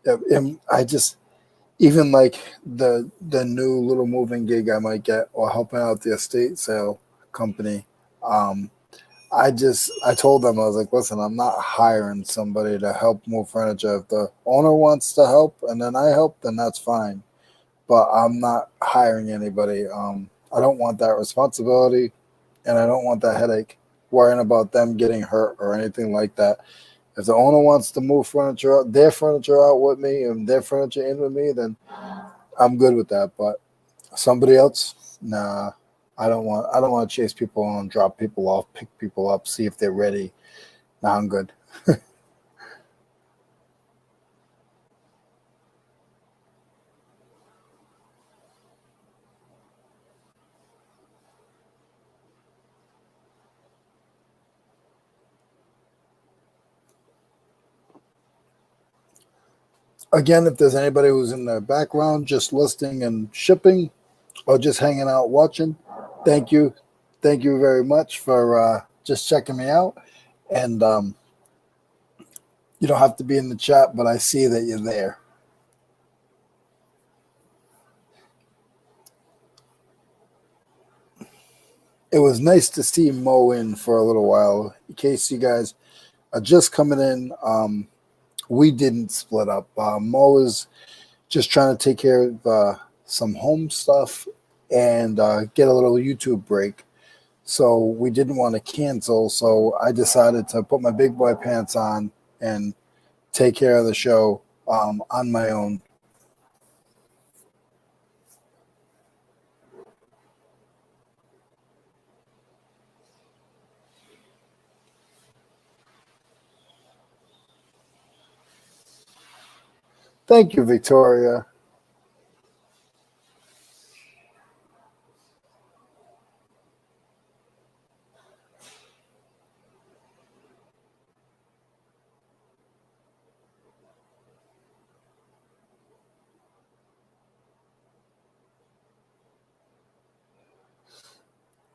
Yeah, and I just even like the new little moving gig I might get or helping out the estate sale company. Um, I told them I was like, listen, I'm not hiring somebody to help move furniture. If the owner wants to help and then I help, then that's fine. But I'm not hiring anybody. I don't want that responsibility and I don't want that headache worrying about them getting hurt or anything like that. If the owner wants to move their furniture out with me and their furniture in with me, then I'm good with that. But somebody else, nah. I don't want to chase people and drop people off, pick people up, see if they're ready. Nah, I'm good. Again, if there's anybody who's in the background just listing and shipping or just hanging out watching, thank you. Thank you very much for just checking me out. And you don't have to be in the chat, but I see that you're there. It was nice to see Mo in for a little while. In case you guys are just coming in, we didn't split up. Mo is just trying to take care of some home stuff and get a little YouTube break. So we didn't want to cancel. So I decided to put my big boy pants on and take care of the show on my own. Thank you, Victoria.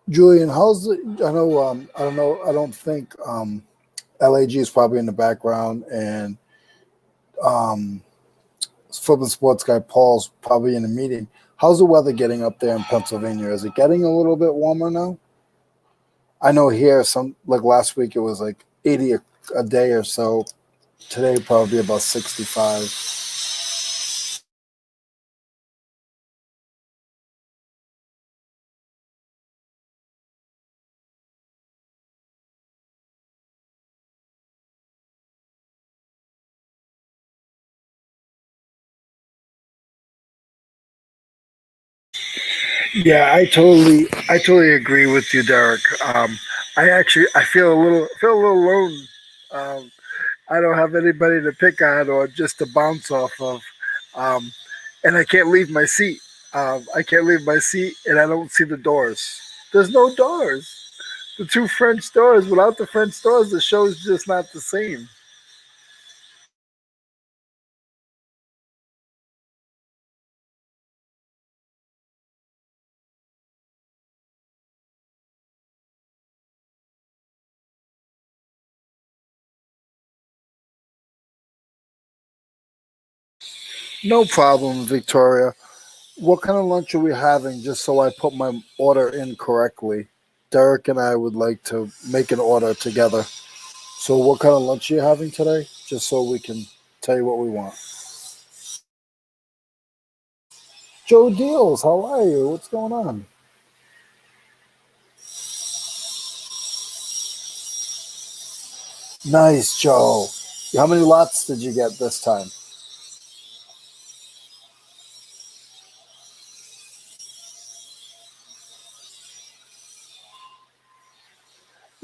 Julian, how's the? I know. I don't know. I don't think LAG is probably in the background, and um, football sports guy Paul's probably in a meeting. How's the weather getting up there in Pennsylvania? Is it getting a little bit warmer now? I know here some like last week it was like 80 a day or so. Today probably about 65. Yeah, I totally agree with you, Derek. I feel a little alone. Um, I don't have anybody to pick on or just to bounce off of, um, and I can't leave my seat. I can't leave my seat, and I don't see the doors. There's no doors. The two French doors. Without the French doors, the show's just not the same. No problem, Victoria. What kind of lunch are we having? Just so I put my order in correctly. Derek and I would like to make an order together. So, what kind of lunch are you having today? Just so we can tell you what we want. Joe Deals, how are you? What's going on? Nice, Joe. How many lots did you get this time?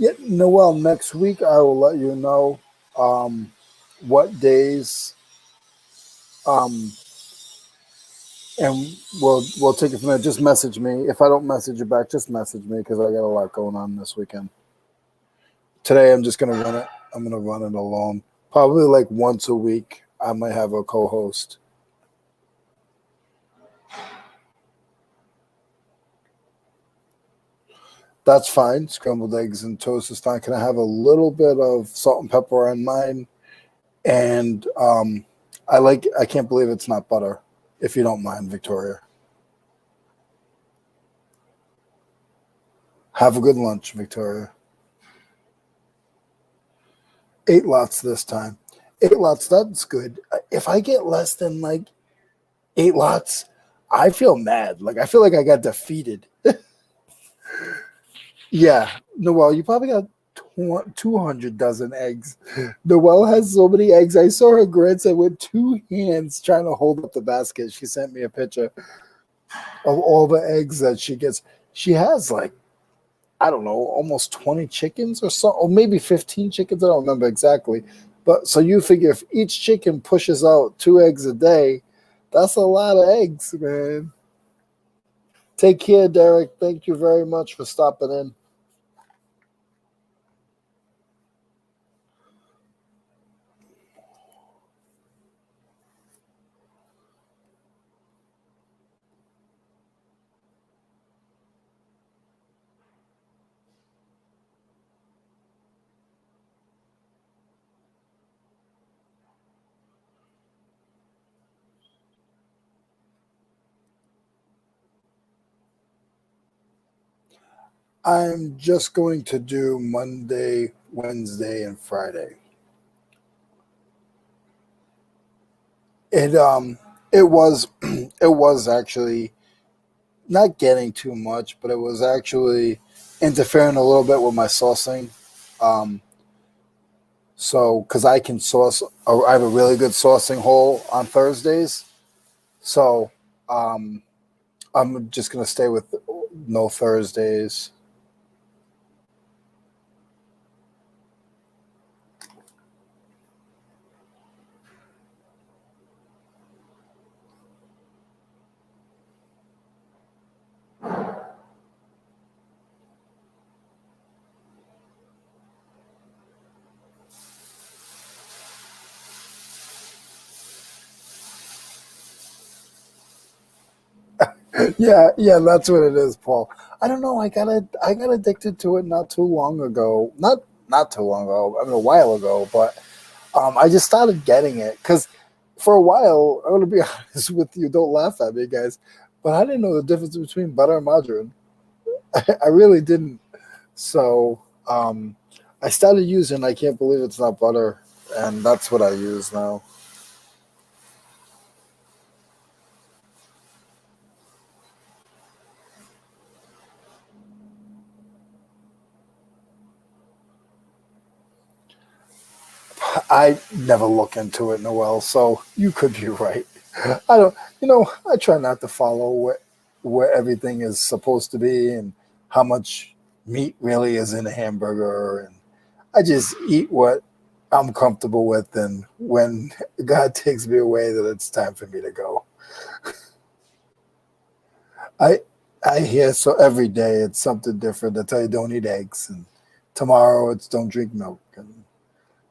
Yeah, Noel, next week I will let you know um, what days, um, and we'll take it from there. Just message me. If I don't message you back, just message me because I got a lot going on this weekend. Today I'm just gonna run it. I'm gonna run it alone. Probably like once a week. I might have a co-host. That's fine. Scrambled eggs and toast is fine. Can I have a little bit of salt and pepper on mine? And I can't believe it's not butter, if you don't mind, Victoria. Have a good lunch, Victoria. 8 lots this time. 8 lots, that's good. If I get less than like 8 lots, I feel mad. Like I feel like I got defeated. Yeah, Noel, you probably got 200 dozen eggs. Noel has so many eggs. I saw her grandson with 2 hands trying to hold up the basket. She sent me a picture of all the eggs that she gets. She has like, I don't know, almost 20 chickens or so, or maybe 15 chickens. I don't remember exactly. But so you figure if each chicken pushes out 2 eggs a day, that's a lot of eggs, man. Take care, Derek. Thank you very much for stopping in. I'm just going to do Monday, Wednesday, and Friday. It it was it was actually not getting too much, but it was actually interfering a little bit with my sourcing. Um, so because I can source, I have a really good sourcing hole on Thursdays. So um, I'm just gonna stay with no Thursdays. Yeah, yeah, that's what it is, Paul. I don't know. I got addicted to it not too long ago. Not too long ago. I mean, a while ago. But I just started getting it because for a while, I'm gonna be honest with you. Don't laugh at me, guys. But I didn't know the difference between butter and margarine. I really didn't. So I started using. I can't believe it's not butter, and that's what I use now. I never look into it, Noel. So you could be right. I don't. I try not to follow where everything is supposed to be and how much meat really is in a hamburger, and I just eat what I'm comfortable with. And when God takes me away, that it's time for me to go. I I hear so every day it's something different. They tell you don't eat eggs, and tomorrow it's don't drink milk, and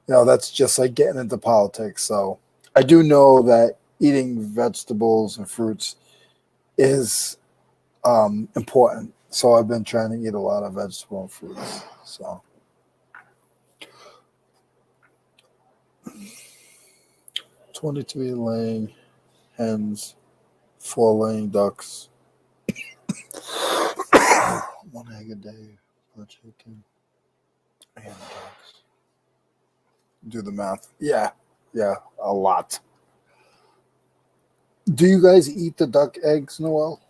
that's just like getting into politics. So I do know that eating vegetables and fruits is important. So I've been trying to eat a lot of vegetable and fruits. So 23 laying hens, 4 laying ducks, 1 egg a day per chicken, and ducks. Do the math. Yeah, yeah, a lot. Do you guys eat the duck eggs, Noel?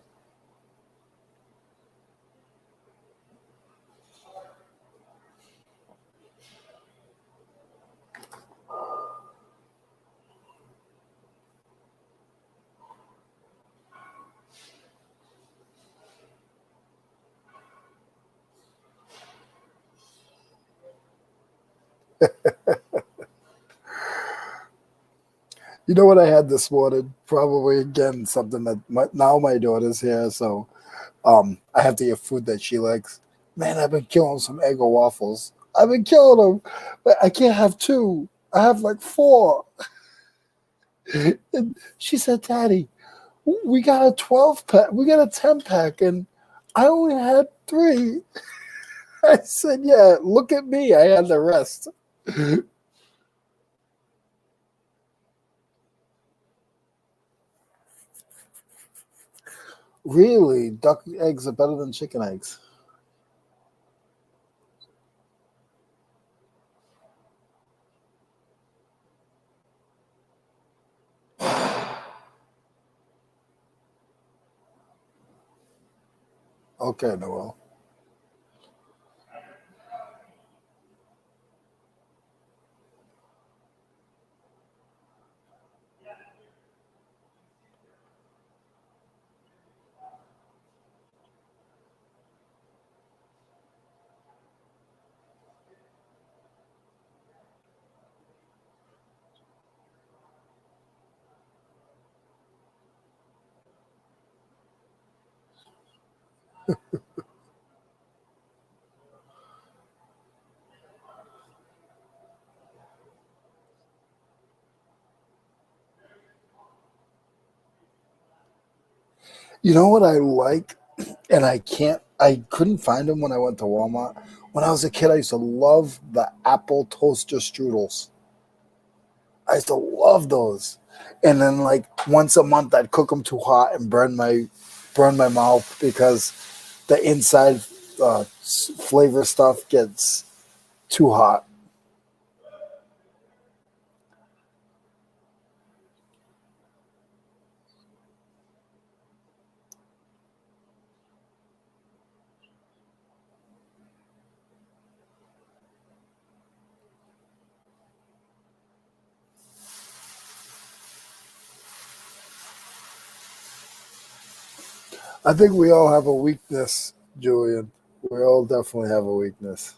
You know what I had this morning? Probably again something that now my daughter's here, so I have to get food that she likes. Man, I've been killing some Eggo waffles. I've been killing them, but I can't have two. I have like four. And she said, "Daddy, we got a 12 pack. We got a 10 pack, and I only had three." I said, "Yeah, look at me. I had the rest." Really, duck eggs are better than chicken eggs. Okay, Noel. You know what I like, and I couldn't find them when I went to Walmart. When I was a kid, I used to love the apple toaster strudels. I used to love those. And then like once a month, I'd cook them too hot and burn my mouth because the inside flavor stuff gets too hot. I think we all have a weakness, Julian. We all definitely have a weakness.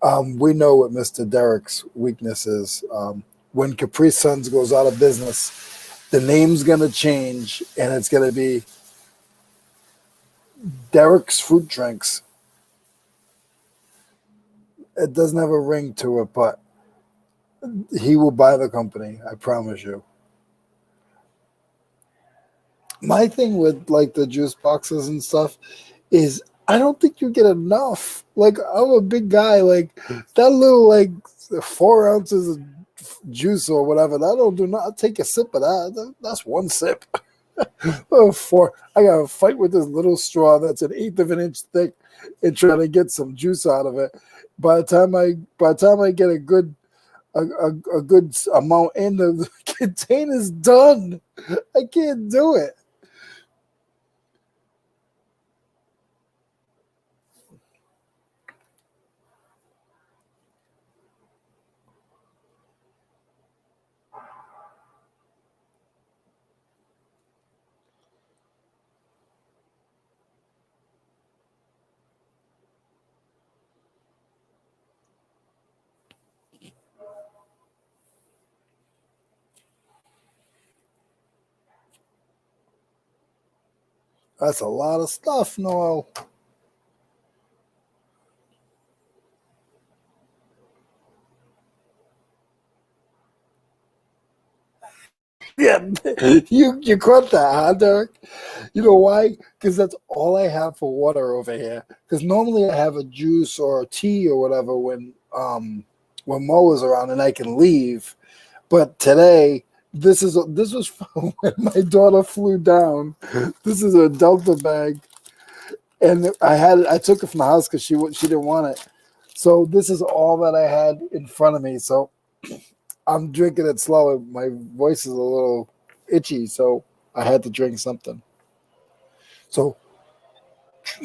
We know what Mr. Derek's weakness is. When Capri Suns goes out of business, the name's gonna change, and it's gonna be Derek's Fruit Drinks. It doesn't have a ring to it, but he will buy the company. I promise you. My thing with like the juice boxes and stuff is I don't think you get enough. Like I'm a big guy, like that little like 4 ounces of juice or whatever. That don't do not. I'll take a sip of that. That's one sip. Oh, four. I got to fight with this little straw that's an eighth of an inch thick and trying to get some juice out of it. By the time I get a good amount in the container's done. I can't do it. That's a lot of stuff, Noel. Yeah, you caught that, huh, Derek? You know why? Because that's all I have for water over here. Because normally I have a juice or a tea or whatever when Mo is around and I can leave. But today, this was when my daughter flew down. This is a Delta bag, and I took it from the house because she didn't want it. So this is all that I had in front of me. So I'm drinking it slow. My voice is a little itchy, so I had to drink something. So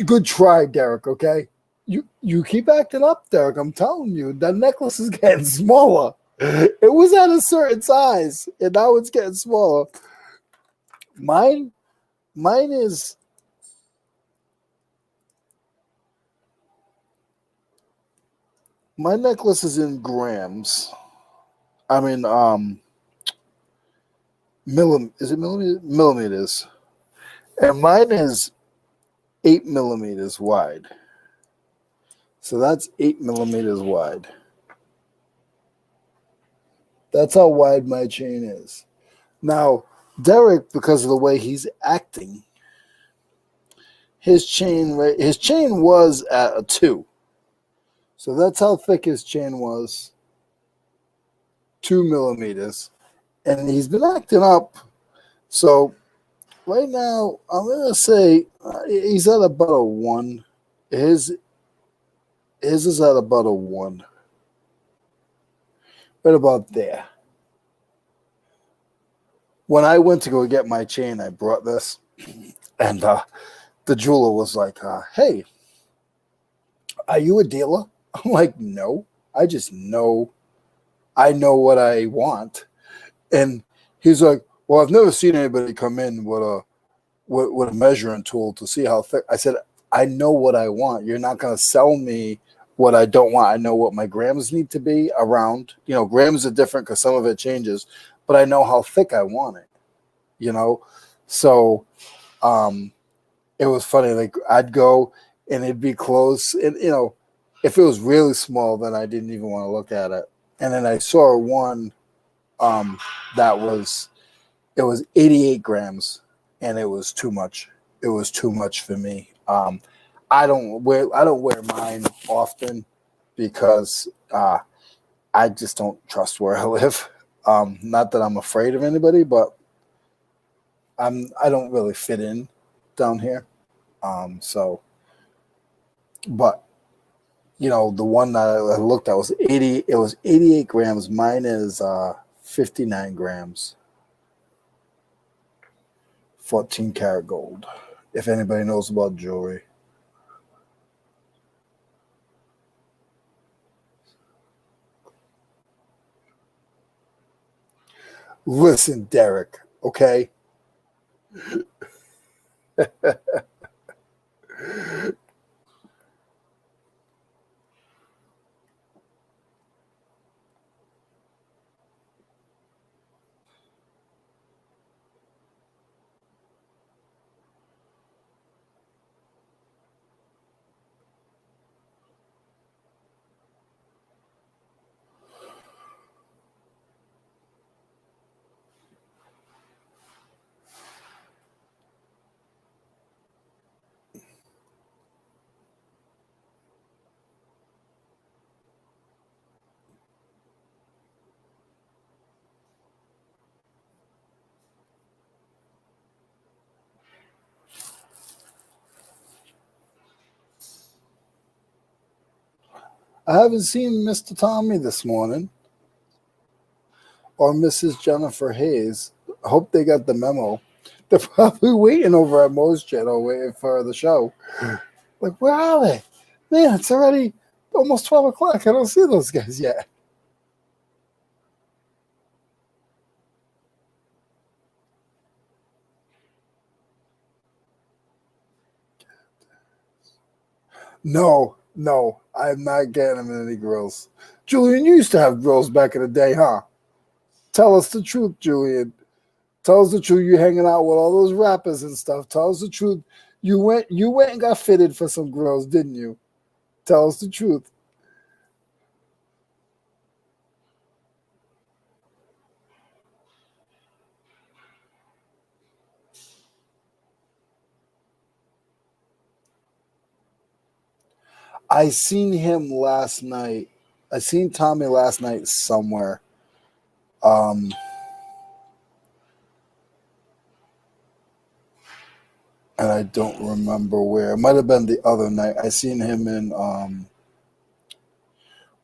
good try, Derek. Okay, you keep acting up, Derek. I'm telling you, that necklace is getting smaller. It was at a certain size, and now it's getting smaller. Mine, mine is my necklace is in grams. I mean, is it millimeters? And mine is 8 millimeters wide. So that's 8 millimeters wide. That's how wide my chain is. Now, Derek, because of the way he's acting, his chain was at a 2. So that's how thick his chain was, 2 millimeters. And he's been acting up. So right now, I'm gonna say he's at about a 1. His his is at about a 1, right about there. When I went to go get my chain, I brought this, and the jeweler was like, "Hey, are you a dealer?" I'm like, "No, I just know I know what I want." And he's like, "Well, I've never seen anybody come in with a measuring tool to see how thick." I said, "I know what I want. You're not going to sell me what I don't want. I know what my grams need to be around. Grams are different because some of it changes, but I know how thick I want it. You know, so um, it was funny. Like I'd go and it'd be close, and if it was really small, then I didn't even want to look at it. And then I saw one um, that was it was 88 grams, and it was too much. It was too much for me. I don't wear mine often because I just don't trust where I live. Not that I'm afraid of anybody, but I don't really fit in down here. So, but the one that I looked at was 80. It was 88 grams. Mine is 59 grams, 14 karat gold. If anybody knows about jewelry, listen, Derek. Okay. I haven't seen Mr. Tommy this morning or Mrs. Jennifer Hayes. I hope they got the memo. They're probably waiting over at Mo's channel, waiting for the show. Like, where are they? Man, it's already almost 12 o'clock. I don't see those guys yet. No, I'm not getting them any grills. Julian, you used to have grills back in the day, huh? Tell us the truth, Julian. Tell us the truth. You hanging out with all those rappers and stuff. Tell us the truth. You went and got fitted for some grills, didn't you? Tell us the truth. I seen him last night. I seen Tommy last night somewhere. Um, and I don't remember where. It might have been the other night. I seen him in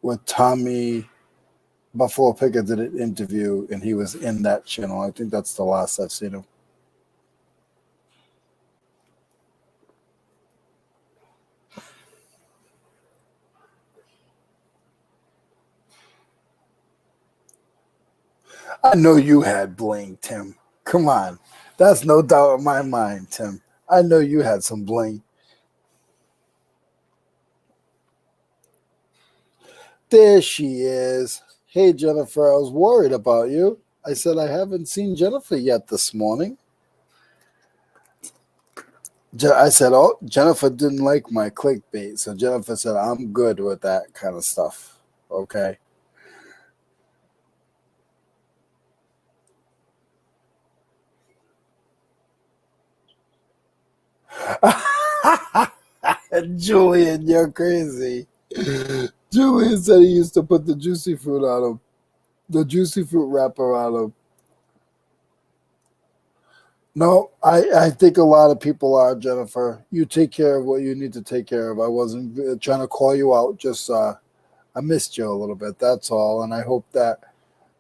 with Tommy Buffalo Pickett did an interview, and he was in that channel. I think that's the last I've seen him. I know you had bling, Tim. Come on. That's no doubt in my mind, Tim. I know you had some bling. There she is. Hey, Jennifer, I was worried about you. I said I haven't seen Jennifer yet this morning. I said, oh, Jennifer didn't like my clickbait. So Jennifer said, I'm good with that kind of stuff. Okay. Julian, you're crazy. Julian said he used to put the juicy fruit on him, the juicy fruit wrapper on him. No, I think a lot of people are, Jennifer. You take care of what you need to take care of. I wasn't trying to call you out. Just I missed you a little bit. That's all. And I hope that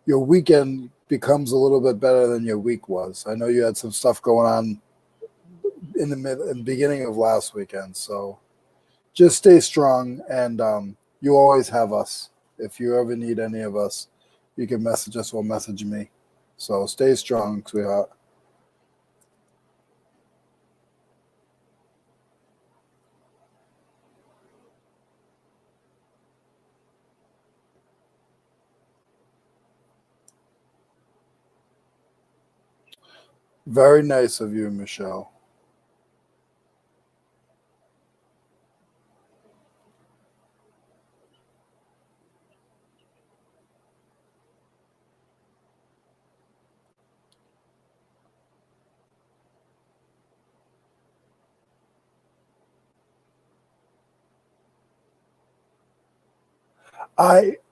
your weekend becomes a little bit better than your week was. I know you had some stuff going on in the beginning of last weekend. So just stay strong, and you always have us. If you ever need any of us, you can message us or message me. So stay strong, sweetheart. Very nice of you, Michelle.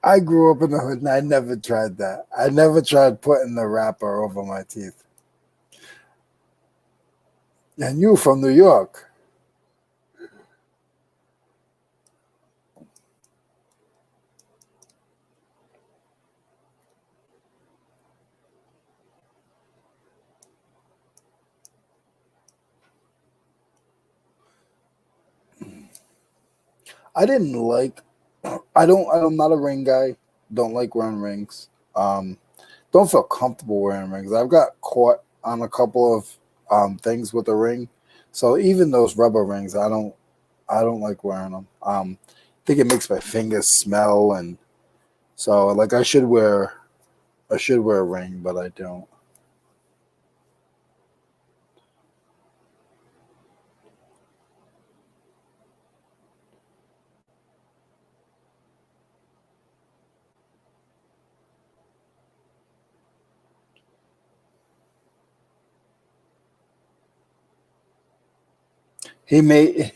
I grew up in the hood and I never tried that. I never tried putting the wrapper over my teeth. And you from New York. I didn't like I'm not a ring guy. Don't like wearing rings. Um don't feel comfortable wearing rings. I've got caught on a couple of things with a ring. So even those rubber rings, I don't like wearing them. I think it makes my fingers smell, and so like I should wear a ring, but I don't. He may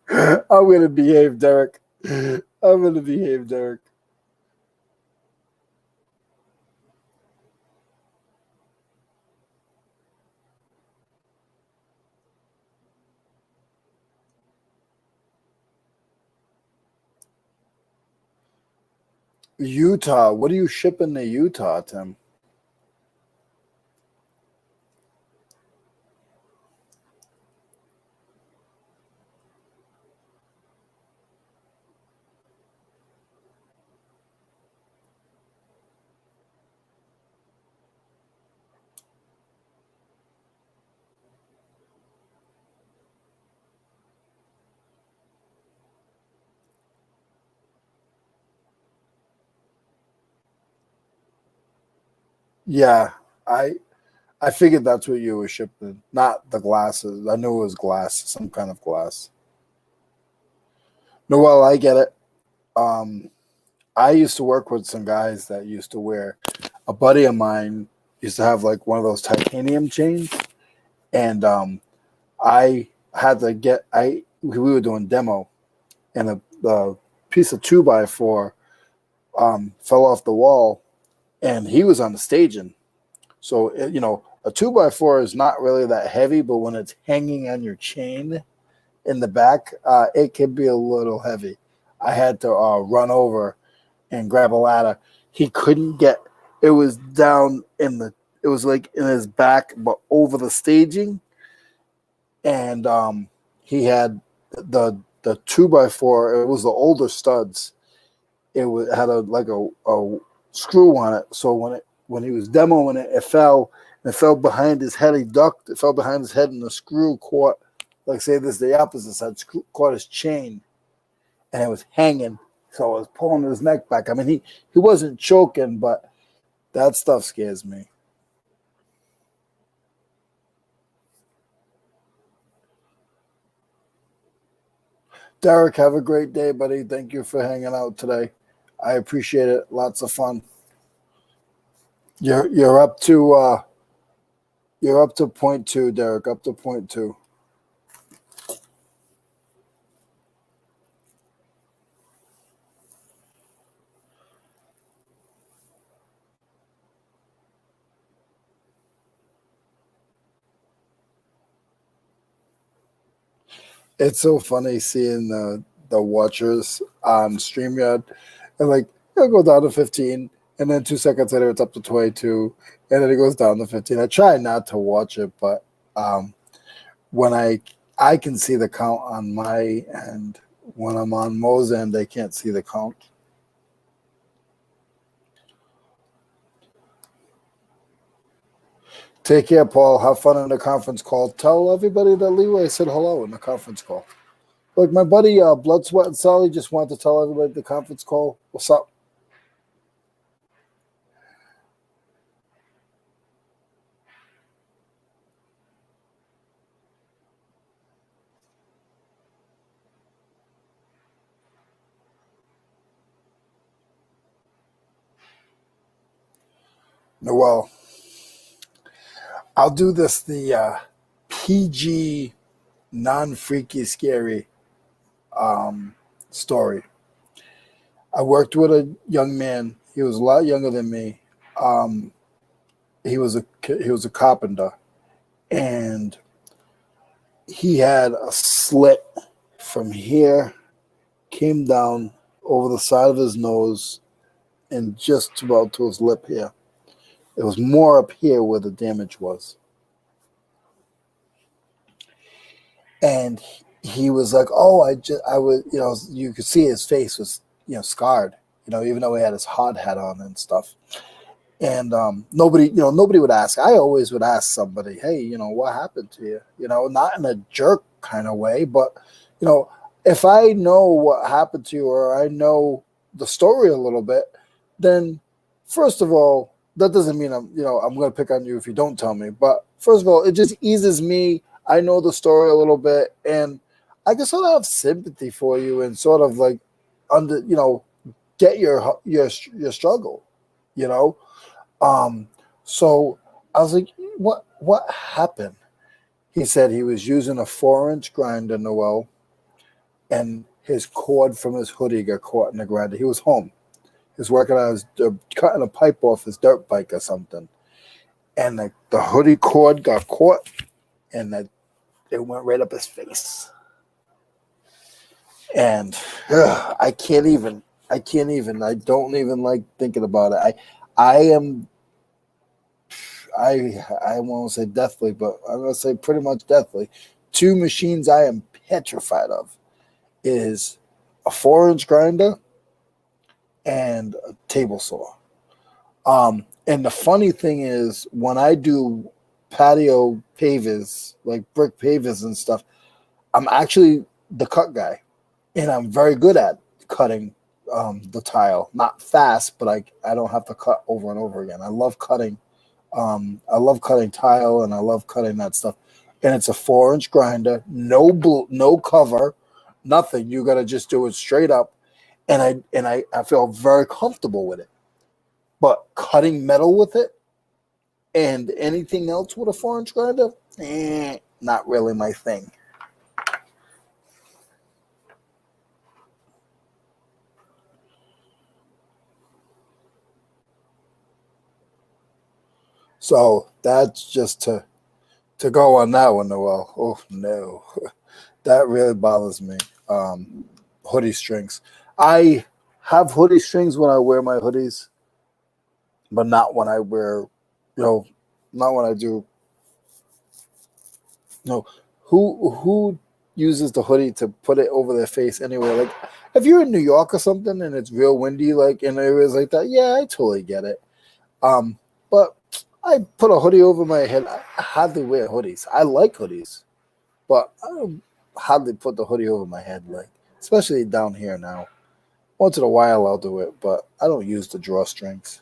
I'm gonna behave, Derek. I'm gonna behave, Derek. Utah. What are you shipping to Utah, Tim? Yeah, I I figured that's what you were shipping, not the glasses. I knew it was glass, some kind of glass. No, well, I get it. Um, I used to work with some guys that used to wear. A buddy of mine used to have like one of those titanium chains, and I had to get. I we were doing demo, and the piece of 2x4 fell off the wall, and he was on the staging. So a 2x4 is not really that heavy, but when it's hanging on your chain in the back, it can be a little heavy. I had to run over and grab a ladder. He couldn't get. It was down in the. It was like in his back, but over the staging, and he had the 2x4. It was the older studs. Had a screw on it. So when he was demoing it, it fell and it fell behind his head. He ducked. It fell behind his head, and the screw caught. Like say this, the opposite side caught his chain, and it was hanging. So it was pulling his neck back. I mean, he wasn't choking, but that stuff scares me. Derek, have a great day, buddy. Thank you for hanging out today. I appreciate it. Lots of fun. You're up to point two, Derek. Up to point two. It's so funny seeing the watchers on StreamYard, and like it'll go down to 15, and then 2 seconds later it's up to 22, and then it goes down to 15. I try not to watch it, but um, when I can see the count on my end. When I'm on Mo's end, they can't see the count. Take care, Paul. Have fun in the conference call. Tell everybody that Leeway said hello in the conference call. Like my buddy Blood, Sweat, and Sally just wanted to tell everybody at the conference call, what's up? Well, I'll do this the PG, non freaky, scary story. I worked with a young man. He was a lot younger than me. Um, he was a carpenter, and he had a slit from here, came down over the side of his nose, and just about to his lip here. It was more up here where the damage was. And he was like, "Oh, I was, you could see his face was, scarred, even though he had his hard hat on and stuff." And nobody would ask. I always would ask somebody, "Hey, what happened to you?" Not in a jerk kind of way, but you know, if I know what happened to you or I know the story a little bit, then first of all, that doesn't mean I'm going to pick on you if you don't tell me. But first of all, it just eases me. I know the story a little bit, and I can sort of have sympathy for you and sort of like under, get your struggle, you know. Um, so I was like, what happened? He said he was using a 4-inch grinder, Noel, and his cord from his hoodie got caught in the grinder. He was home. He was working on his cutting a pipe off his dirt bike or something, and the hoodie cord got caught, and it went right up his face. And I can't even. I can't even. I don't even like thinking about it. I am. I won't say deathly, but I'm gonna say pretty much deathly. Two machines I am petrified of is a 4-inch grinder and a table saw. And the funny thing is, when I do patio pavers, like brick pavers and stuff, I'm actually the cut guy, and I'm very good at cutting the tile. Not fast, but I don't have to cut over and over again. I love cutting. I love cutting tile, and I love cutting that stuff. And it's a 4-inch grinder, no cover, nothing. You got to just do it straight up, and I feel very comfortable with it. But cutting metal with it and anything else with a 4-inch grinder, not really my thing. So that's just to go on that one, Noel. Oh no, that really bothers me. Hoodie strings. I have hoodie strings when I wear my hoodies, but not when I wear, you know, not when I do. No, who uses the hoodie to put it over their face anyway? Like, if you're in New York or something and it's real windy, like in areas like that, yeah, I totally get it. But I put a hoodie over my head. I hardly wear hoodies. I like hoodies, but I don't hardly put the hoodie over my head, like especially down here now. Once in a while I'll do it, but I don't use the drawstrings.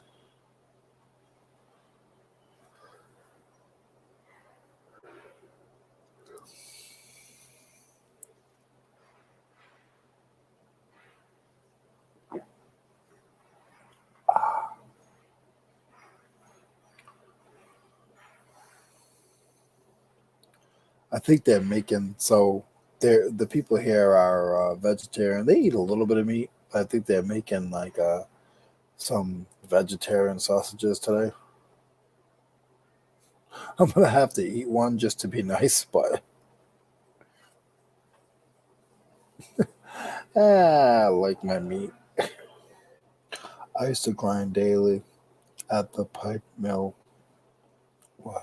I think they're making so they're the people here are vegetarian. They eat a little bit of meat. But I think they're making like some vegetarian sausages today. I'm gonna have to eat one just to be nice, but I like my meat. I used to grind daily at the pipe mill. Wow.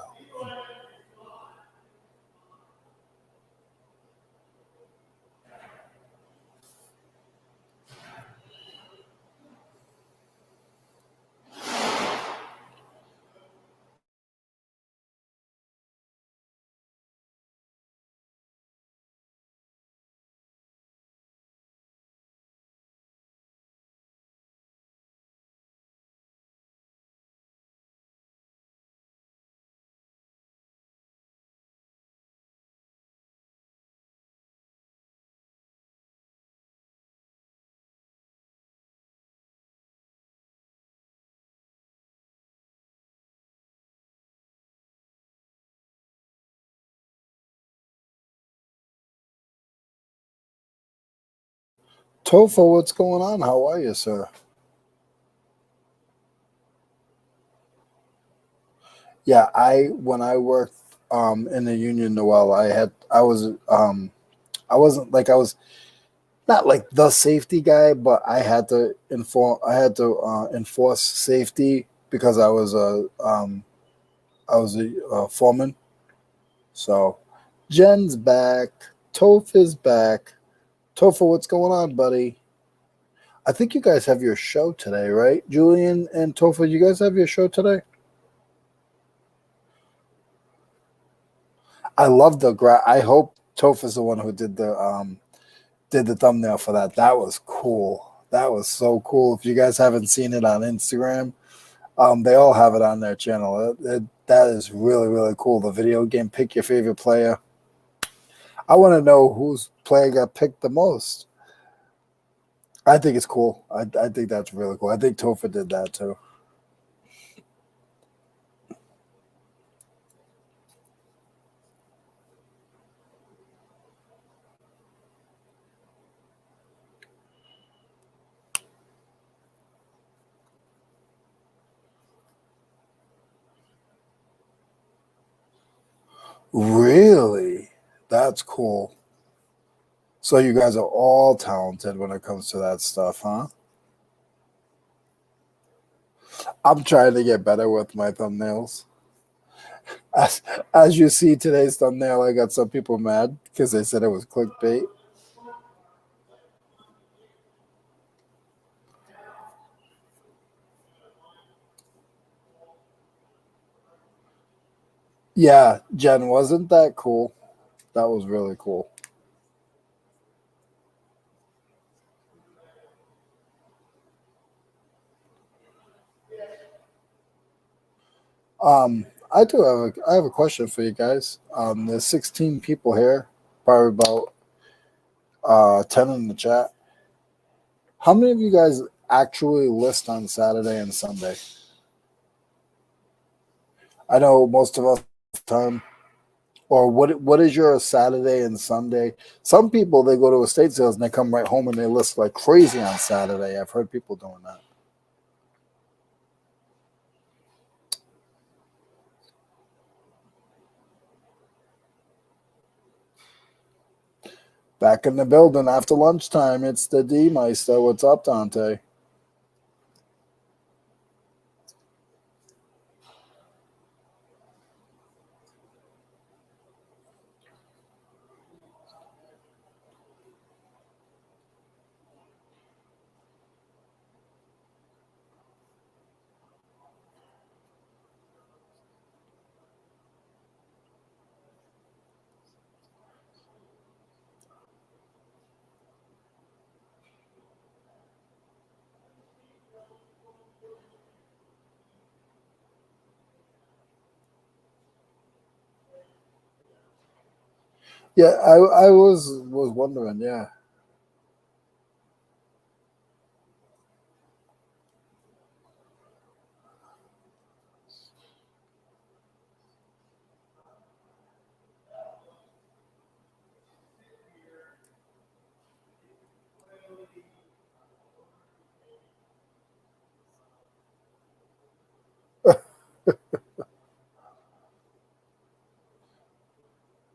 Tofa, what's going on? How are you, sir? Yeah, I when I worked in the union, Noel, I wasn't like I was not like the safety guy, but I had to enforce safety because I was a foreman. So Jen's back, Toph is back. Tofa, what's going on, buddy? I think you guys have your show today, right? Julian and Tofa, you guys have your show today? I love I hope Toph the one who did the thumbnail for that. That was cool. That was so cool. If you guys haven't seen it on Instagram, they all have it on their channel. That is really really cool. The video game, pick your favorite player. I want to know whose player got picked the most. I think it's cool. I think that's really cool. I think Topher did that too. Really, that's cool. So you guys are all talented when it comes to that stuff, huh? I'm trying to get better with my thumbnails. As, as you see today's thumbnail, I got some people mad because they said it was clickbait. Yeah, Jen, wasn't that cool? That was really cool. I have a question for you guys. There's 16 people here, probably about 10 in the chat. How many of you guys actually list on Saturday and Sunday? I know most of us time. Or what is your Saturday and Sunday? Some people they go to estate sales and they come right home and they list like crazy on Saturday. I've heard people doing that. Back in the building after lunchtime, it's the D Meister. What's up, Dante? Yeah, I was wondering. Yeah,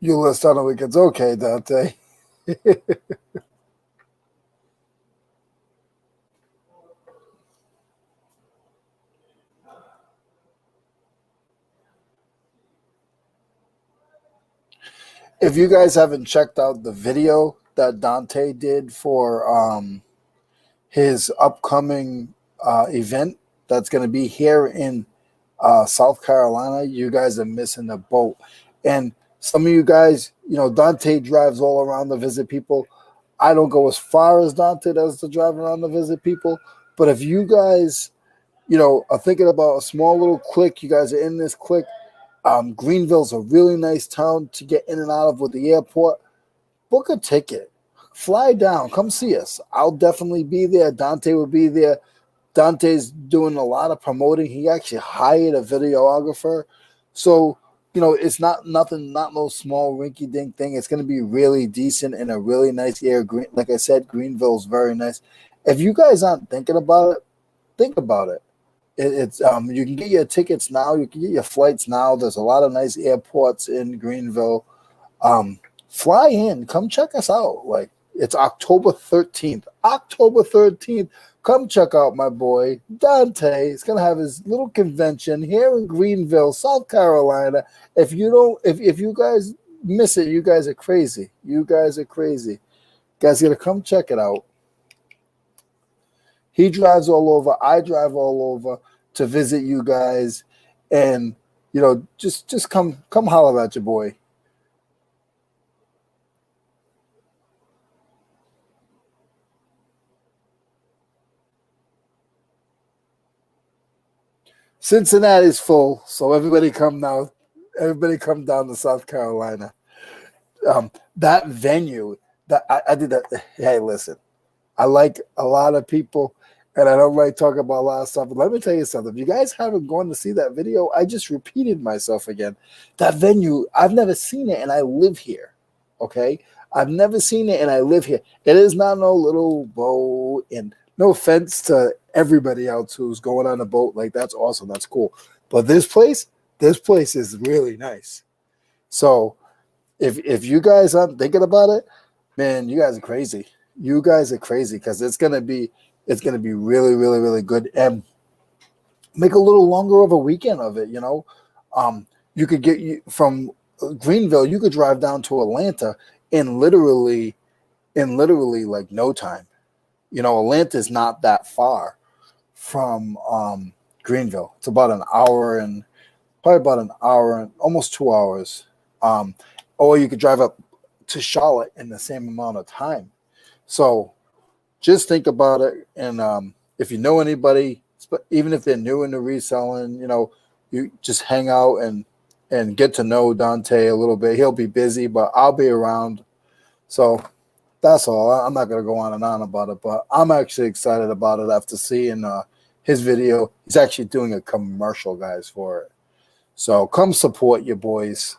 you list on the weekends. Okay, Dante. If you guys haven't checked out the video that Dante did for his upcoming event that's going to be here in South Carolina, you guys are missing the boat. And some of you guys, Dante drives all around to visit people. I don't go as far as Dante does to drive around to visit people. But if you guys, are thinking about a small little clique, you guys are in this clique. Greenville's a really nice town to get in and out of with the airport. Book a ticket. Fly down. Come see us. I'll definitely be there. Dante will be there. Dante's doing a lot of promoting. He actually hired a videographer. So, it's not nothing, not no small rinky dink thing. It's going to be really decent in a really nice area. Like I said, Greenville's very nice. If you guys aren't thinking about it, think about it. It's you can get your tickets now. You can get your flights now. There's a lot of nice airports in Greenville. Fly in, come check us out. Like it's October 13th. October 13th. Come check out my boy Dante. He's gonna have his little convention here in Greenville, South Carolina. If you guys miss it, you guys are crazy. You guys are crazy. You guys gotta come check it out. He drives all over. I drive all over to visit you guys, and just come holler at your boy. Cincinnati's full, so everybody come now. Everybody come down to South Carolina. That venue that I did that. Hey, listen, I like a lot of people, and I don't like talking about a lot of stuff. But let me tell you something. If you guys haven't gone to see that video, I just repeated myself again. That venue, I've never seen it, and I live here. Okay, I've never seen it, and I live here. It is not no little boat, and no offense to everybody else who's going on a boat. Like that's awesome, that's cool. But this place is really nice. So if you guys aren't thinking about it, man, you guys are crazy. You guys are crazy because it's gonna be really, really, really good. And make a little longer of a weekend of it. Um, you could get you from Greenville. You could drive down to Atlanta in literally like no time. Atlanta is not that far from Greenville. It's about an hour and probably about an hour and almost 2 hours. Um, or you could drive up to Charlotte in the same amount of time. So just think about it. And if you know anybody, even if they're new into reselling, you just hang out and get to know Dante a little bit. He'll be busy, but I'll be around. So that's all. I'm not going to go on and on about it, but I'm actually excited about it after seeing his video. He's actually doing a commercial, guys, for it. So come support your boys.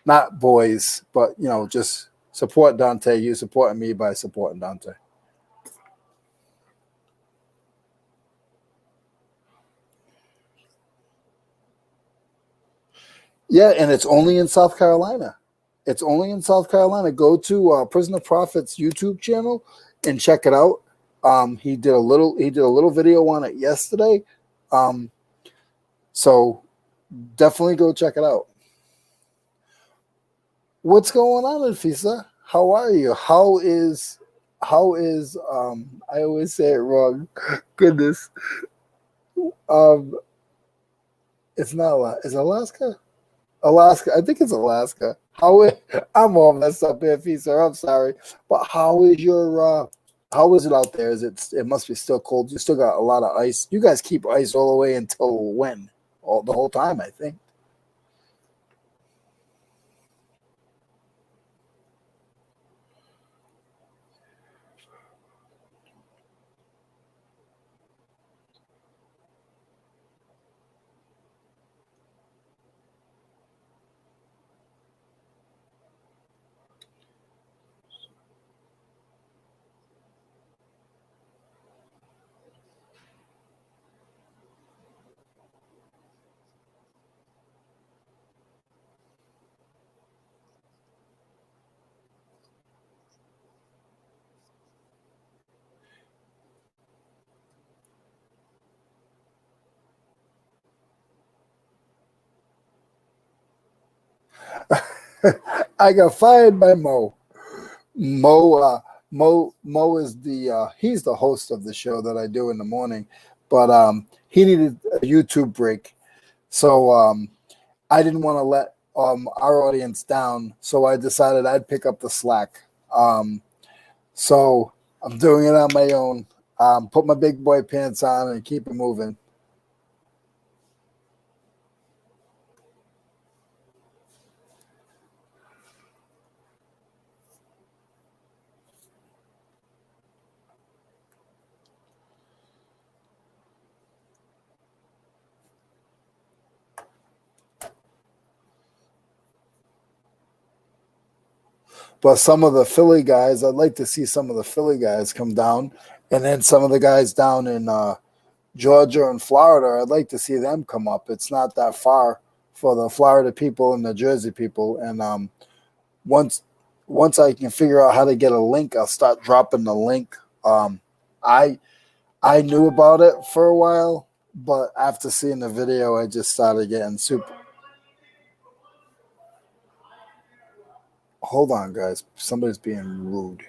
Not boys, but, just support Dante. You supporting me by supporting Dante. Yeah, and it's only in South Carolina. It's only in South Carolina. Go to Prisoner Prophet's YouTube channel and check it out. He did a little video on it yesterday. So definitely go check it out. What's going on, Anfisa? How are you? How is I always say it wrong. Goodness. Um it's not is it Alaska? Alaska. I think it's Alaska. I'm all messed up, Anfisa. I'm sorry. But how is it out there? It must be still cold. You still got a lot of ice. You guys keep ice all the way until when? The whole time, I think. I got fired by Mo. Mo Mo is he's the host of the show that I do in the morning, but he needed a YouTube break, so I didn't want to let our audience down, so I decided I'd pick up the slack. So I'm doing it on my own. Put my big boy pants on and keep it moving. But some of the Philly guys, I'd like to see some of the Philly guys come down, and then some of the guys down in Georgia and Florida, I'd like to see them come up. It's not that far for the Florida people and the Jersey people. And once once I can figure out how to get a link, I'll start dropping the link. I I knew about it for a while, but after seeing the video, I just started getting super. Hold on, guys. Somebody's being rude.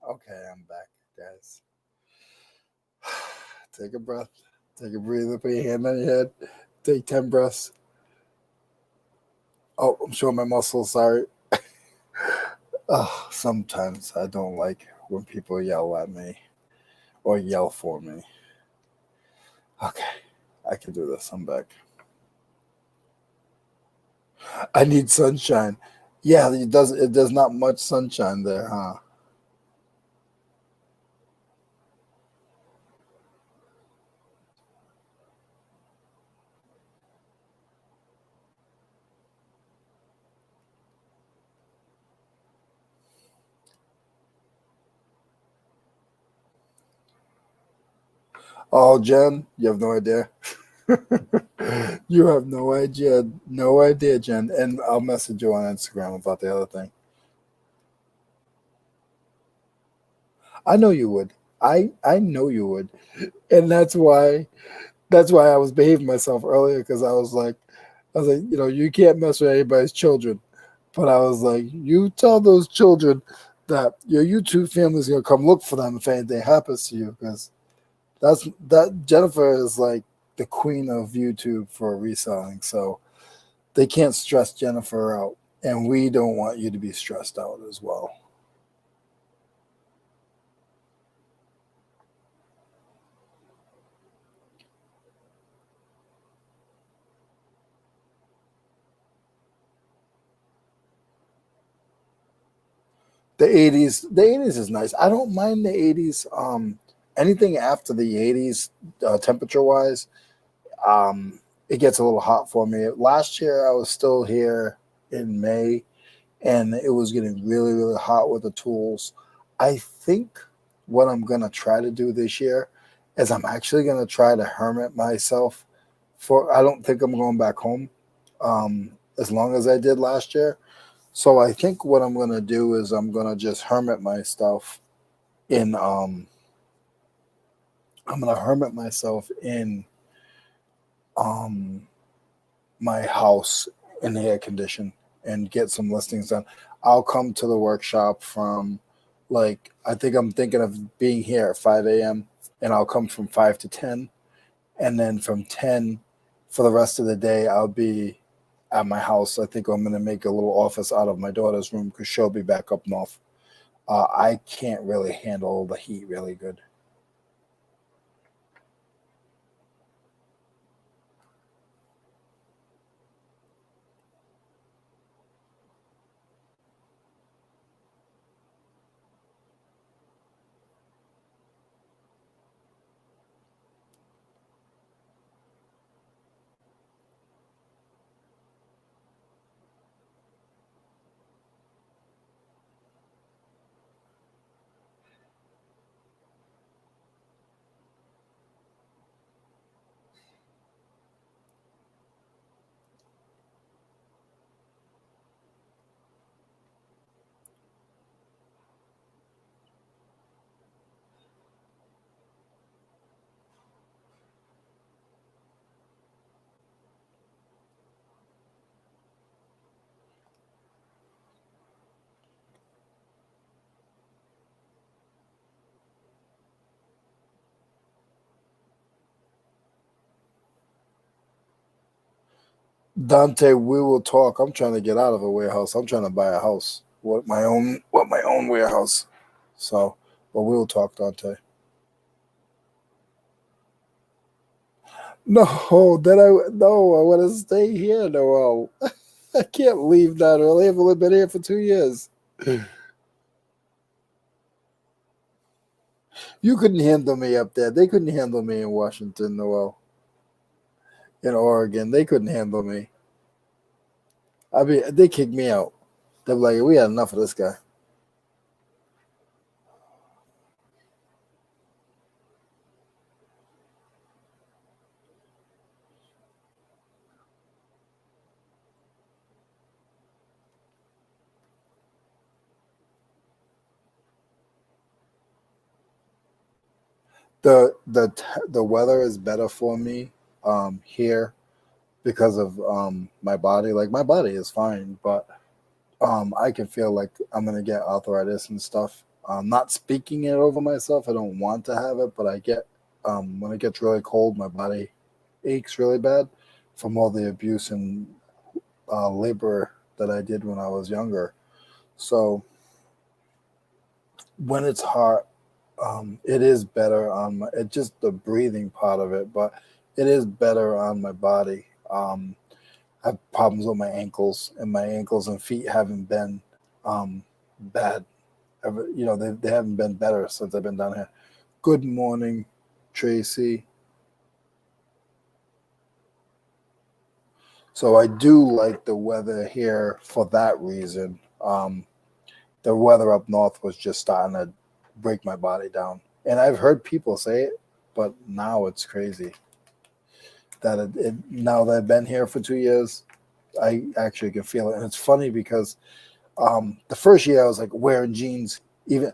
Okay, I'm back, guys. Take a breath. Take a breather. Put your hand on your head. Take 10 breaths. Oh, I'm showing my muscles. Sorry. Sometimes I don't like when people yell at me or yell for me. Okay, I can do this. I'm back. I need sunshine. Yeah, it does. It does not much sunshine there, huh? Oh, Jen, you have no idea. You have no idea, Jen. And I'll message you on Instagram about the other thing. I know you would. I know you would, and that's why I was behaving myself earlier because I was like, you can't mess with anybody's children. But I was like, you tell those children that your YouTube family's gonna come look for them if anything happens to you, because that Jennifer is like the queen of YouTube for reselling. So they can't stress Jennifer out, and we don't want you to be stressed out as well. The 80s is nice. I don't mind the 80s. Anything after the 80s, temperature wise, it gets a little hot for me. Last year, I was still here in May, and it was getting really, really hot with the tools. I think what I'm gonna try to do this year is I'm actually gonna try to hermit myself. For I don't think I'm going back home, as long as I did last year. So I think what I'm gonna do is I'm gonna just hermit myself in I'm gonna hermit myself in um my house in the air condition and get some listings done. I'll come to the workshop from, like, I think I'm thinking of being here at 5 a.m. and I'll come from 5 to 10. And then from 10 for the rest of the day, I'll be at my house. I think I'm going to make a little office out of my daughter's room because she'll be back up north. I can't really handle the heat really good. Dante, we will talk. I'm trying to get out of a warehouse. I'm trying to buy a house. What my own warehouse. So, but we will talk, Dante. No, no, I want to stay here, Noel. I can't leave that early. I've only been here for 2 years. You couldn't handle me up there. They couldn't handle me in Washington, Noel. In Oregon, they couldn't handle me. I mean, they kicked me out. They're like, we had enough of this guy. The weather is better for me here because of my body. Like my body is fine, but I can feel like I'm gonna get arthritis and stuff. Not speaking it over myself. I don't want to have it, but I get when it gets really cold, my body aches really bad from all the abuse and labor that I did when I was younger. So when it's hot, it is better on my. It's just the breathing part of it, but it is better on my body. I have problems with my ankles, and my ankles and feet haven't been bad. Ever, they haven't been better since I've been down here. Good morning, Tracy. So I do like the weather here for that reason. The weather up north was just starting to break my body down, and I've heard people say it, but now it's crazy that now that I've been here for 2 years, I actually can feel it. And it's funny because the first year I was like wearing jeans. Even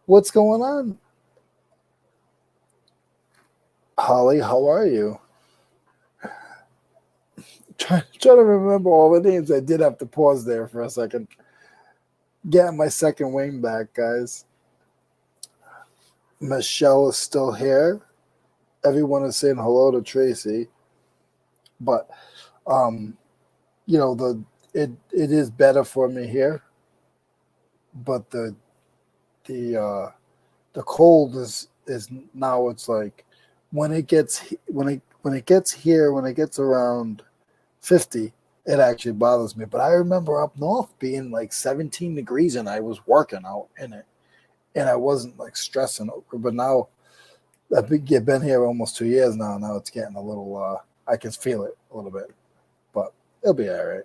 what's going on, Holly? How are you? Trying to remember all the names. I did have to pause there for a second. Getting my second wing back, guys. Michelle is still here. Everyone is saying hello to Tracy, but it is better for me here. But the the cold is now, it's like when it gets here, when it gets around 50, it actually bothers me. But I remember up north being like 17 degrees and I was working out in it and I wasn't like stressing over. But now I've been here almost 2 years now. Now it's getting a little, I can feel it a little bit, but it'll be all right.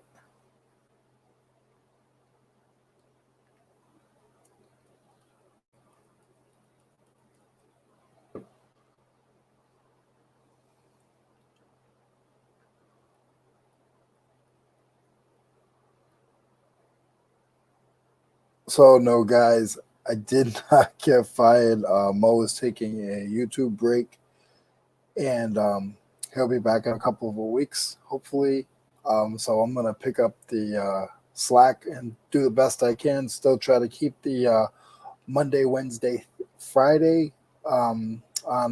So no, guys, I did not get fired. Mo is taking a YouTube break, and he'll be back in a couple of weeks, hopefully. So I'm gonna pick up the slack and do the best I can. Still try to keep the Monday, Wednesday, Friday on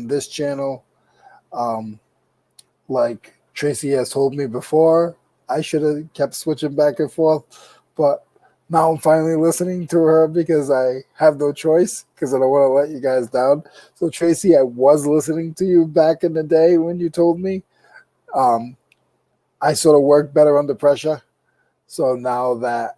this channel. Um, like Tracy has told me before, I should have kept switching back and forth, but now I'm finally listening to her because I have no choice because I don't want to let you guys down. So Tracy, I was listening to you back in the day when you told me. Um, I sort of work better under pressure. So now that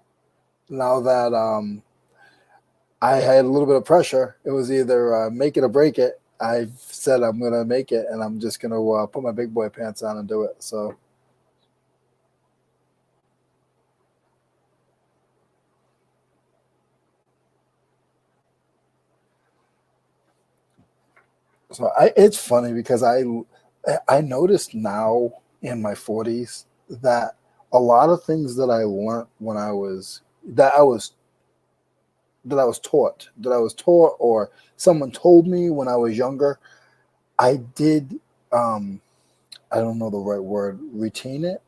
I had a little bit of pressure, it was either make it or break it. I said I'm gonna make it, and I'm just gonna put my big boy pants on and do it. It's funny because I noticed now in my 40s that a lot of things that I learned when I was that I was taught or someone told me when I was younger, I did I don't know the right word, retain it.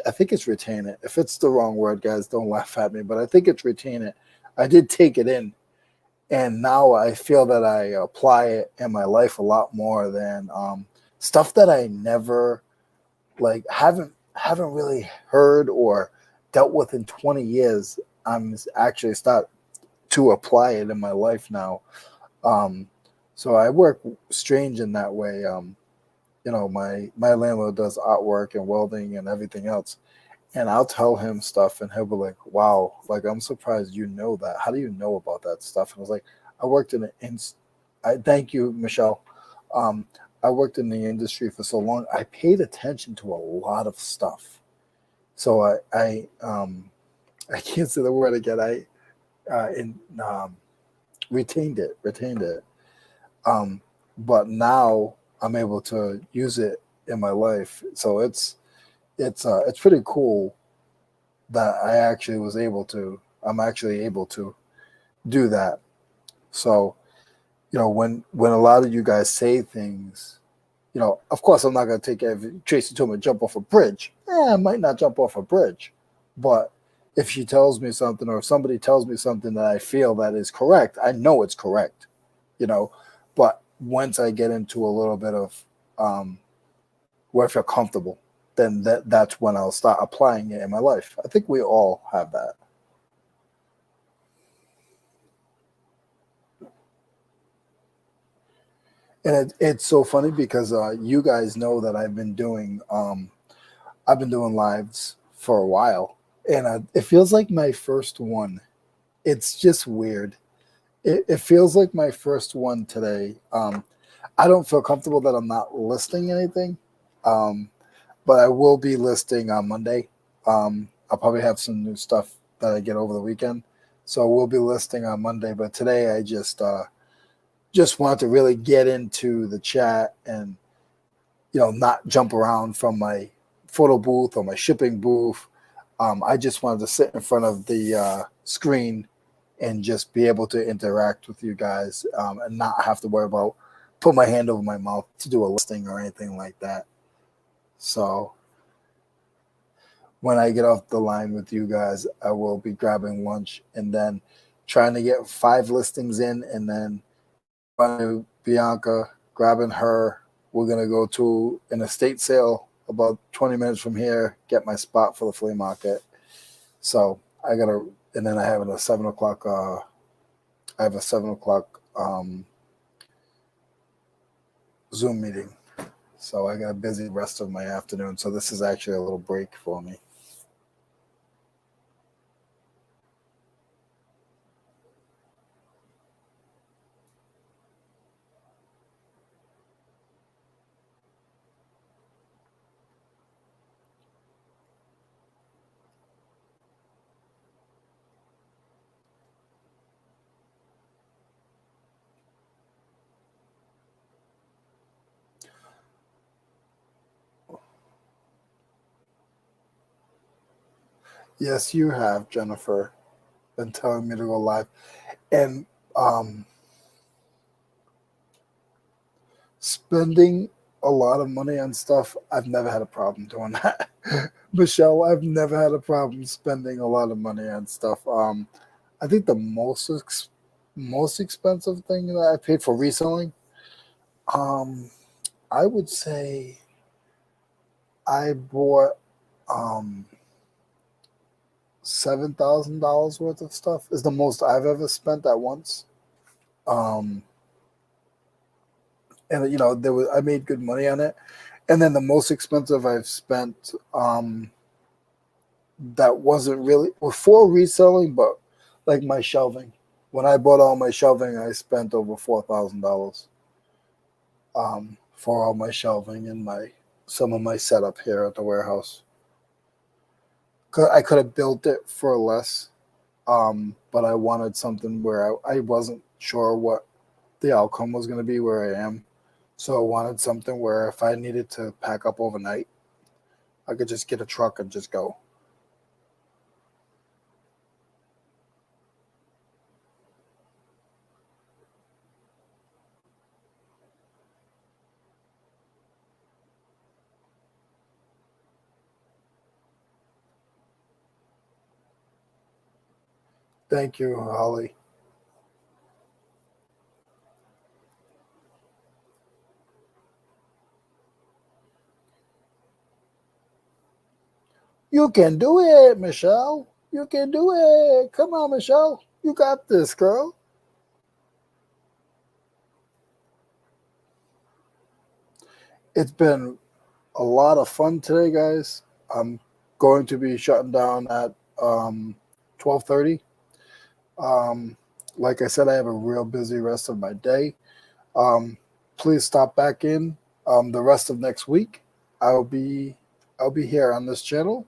I think it's retain it. If it's the wrong word, guys, don't laugh at me, but I think it's retain it. I did take it in, and now I feel that I apply it in my life a lot more than stuff that I never haven't really heard or dealt with in 20 years. I'm actually start to apply it in my life now. Um, so I work strange in that way. My landlord does artwork and welding and everything else, and I'll tell him stuff, and he'll be like, "Wow, like I'm surprised you know that. How do you know about that stuff?" And I was like, "I worked in I thank you, Michelle. Um, I worked in the industry for so long. I paid attention to a lot of stuff. So I can't say the word again. I in retained it. Um, but now I'm able to use it in my life. So it's pretty cool that I'm actually able to do that. So, when a lot of you guys say things, of course I'm not gonna take every Tracy told me to jump off a bridge. I might not jump off a bridge, but if she tells me something or if somebody tells me something that I feel that is correct, I know it's correct, you know. But once I get into a little bit of where I feel comfortable, then that's when I'll start applying it in my life. I think we all have that. And it's so funny because you guys know that I've been doing lives for a while, and it feels like my first one. It's just weird. It feels like my first one today. I don't feel comfortable that I'm not listing anything, um, but I will be listing on Monday. I'll probably have some new stuff that I get over the weekend, so we'll be listing on Monday. But today I just wanted to really get into the chat and not jump around from my photo booth or my shipping booth. I just wanted to sit in front of the screen and just be able to interact with you guys and not have to worry about put my hand over my mouth to do a listing or anything like that. So when I get off the line with you guys, I will be grabbing lunch and then trying to get 5 listings in, and then running to Bianca, grabbing her. We're going to go to an estate sale about 20 minutes from here, get my spot for the flea market. So I got to, and then I have a 7 o'clock, I have a 7 o'clock Zoom meeting. So I got a busy rest of my afternoon. So this is actually a little break for me. Yes, you have, Jennifer, been telling me to go live. And spending a lot of money on stuff, I've never had a problem doing that. Michelle, I've never had a problem spending a lot of money on stuff. I think the most expensive thing that I paid for reselling, um, I would say I bought um, $7,000 worth of stuff. Is the most I've ever spent at once. Um, and I made good money on it. And then the most expensive I've spent that wasn't really before reselling, but like my shelving. When I bought all my shelving, I spent over $4,000 for all my shelving and some of my setup here at the warehouse. I could have built it for less, but I wanted something where I wasn't sure what the outcome was going to be where I am. So I wanted something where if I needed to pack up overnight, I could just get a truck and just go. Thank you, Holly. You can do it, Michelle. You can do it. Come on, Michelle. You got this, girl. It's been a lot of fun today, guys. I'm going to be shutting down at 12:30. Um, like I said, I have a real busy rest of my day. Um, please stop back in the rest of next week. I'll be I'll be here on this channel.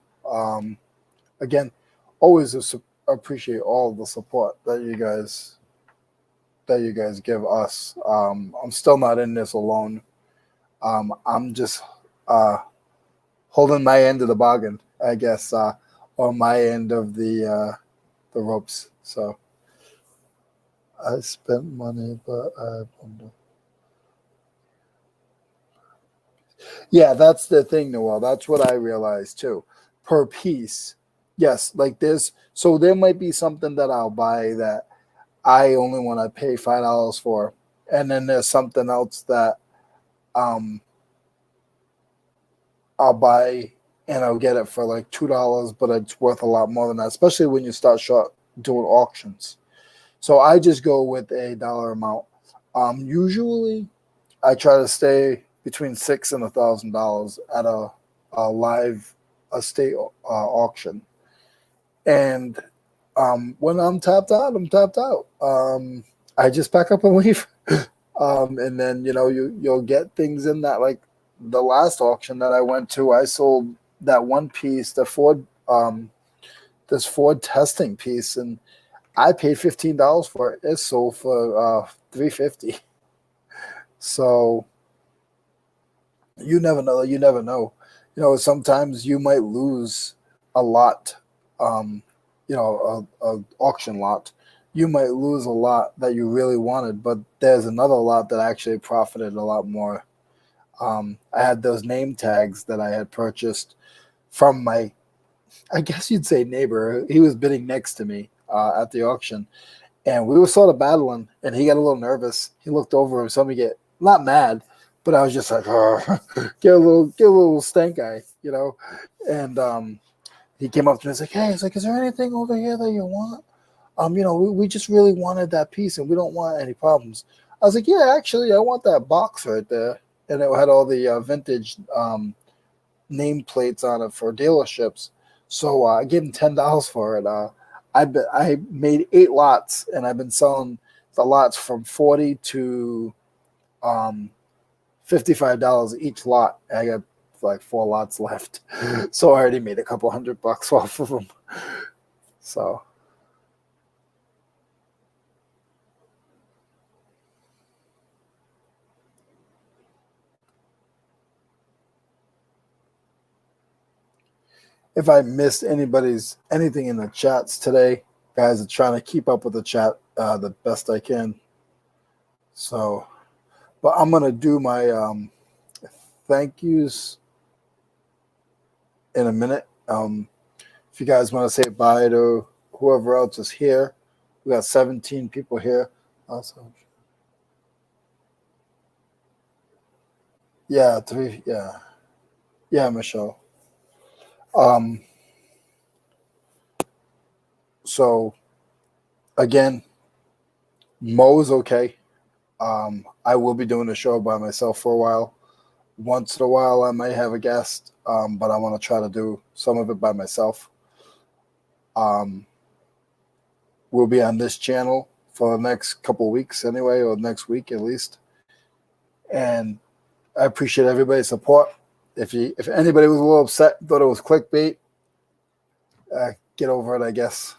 Again, always appreciate all the support that you guys give us. I'm still not in this alone. I'm just uh, holding my end of the bargain, I guess, or my end of the ropes. So I spent money, but I wonder. Yeah, that's the thing, Noel. That's what I realized too. Per piece, yes, like this. So there might be something that I'll buy that I only want to pay $5 for, and then there's something else that um I'll buy and I'll get it for like $2, but it's worth a lot more than that, especially when you start short doing auctions. So I just go with a dollar amount. Usually I try to stay between $600 and $1,000 at a live a state auction, and when I'm tapped out, I'm tapped out. I just pack up and leave. And then you'll get things in that, like the last auction that I went to. I sold that one piece, the Ford, this Ford testing piece, and I paid $15 for it. It sold for $350. So you never know. You never know. Sometimes you might lose a lot. A auction lot. You might lose a lot that you really wanted, but there's another lot that actually profited a lot more. I had those name tags that I had purchased from my, I guess you'd say, neighbor. He was bidding next to me at the auction, and we were sort of battling, and he got a little nervous. He looked over and saw me get, not mad, but I was just like, get a little stank eye, and he came up to me and was like, hey, is there anything over here that you want? We just really wanted that piece, and we don't want any problems. I was like, yeah, actually, I want that box right there. And it had all the vintage nameplates on it for dealerships. So I gave him $10 for it. I made 8 lots, and I've been selling the lots from $40 to $55 each lot. I got like 4 lots left, so I already made a couple $100 off of them. So. If I missed anything in the chats today, guys, I'm trying to keep up with the chat the best I can. So, but I'm gonna do my thank yous in a minute. If you guys want to say bye to whoever else is here, we got 17 people here. Awesome. Yeah, 3. Yeah, Michelle. So again, Mo's okay. I will be doing the show by myself for a while. Once in a while, I might have a guest, but I want to try to do some of it by myself. We'll be on this channel for the next couple of weeks anyway, or next week at least. And I appreciate everybody's support. If anybody was a little upset, thought it was clickbait, get over it, I guess.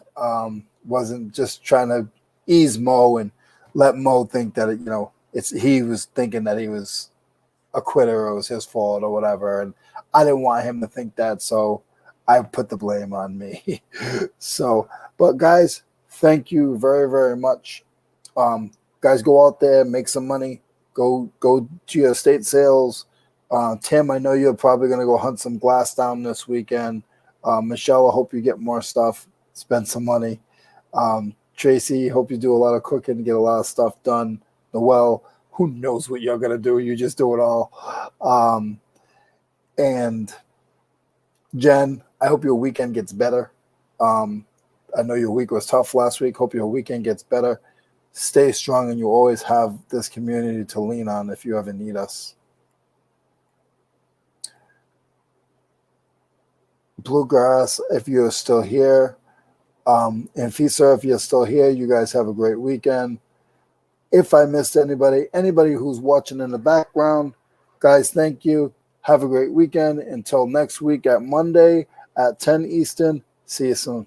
Wasn't just trying to ease Mo and let Mo think that he was thinking that he was a quitter or it was his fault or whatever, and I didn't want him to think that, so I put the blame on me. So, but guys, thank you very, very much. Guys, go out there, make some money. Go to your estate sales. Tim, I know you're probably going to go hunt some glass down this weekend. Michelle, I hope you get more stuff, spend some money. Tracy, hope you do a lot of cooking, get a lot of stuff done. Noelle, who knows what you're going to do? You just do it all. And Jen, I hope your weekend gets better. I know your week was tough last week. Hope your weekend gets better. Stay strong, and you always have this community to lean on if you ever need us. Bluegrass, if you're still here. And Fisa, if you're still here, you guys have a great weekend. If I missed anybody who's watching in the background, guys, thank you. Have a great weekend. Until next week at Monday at 10 Eastern. See you soon.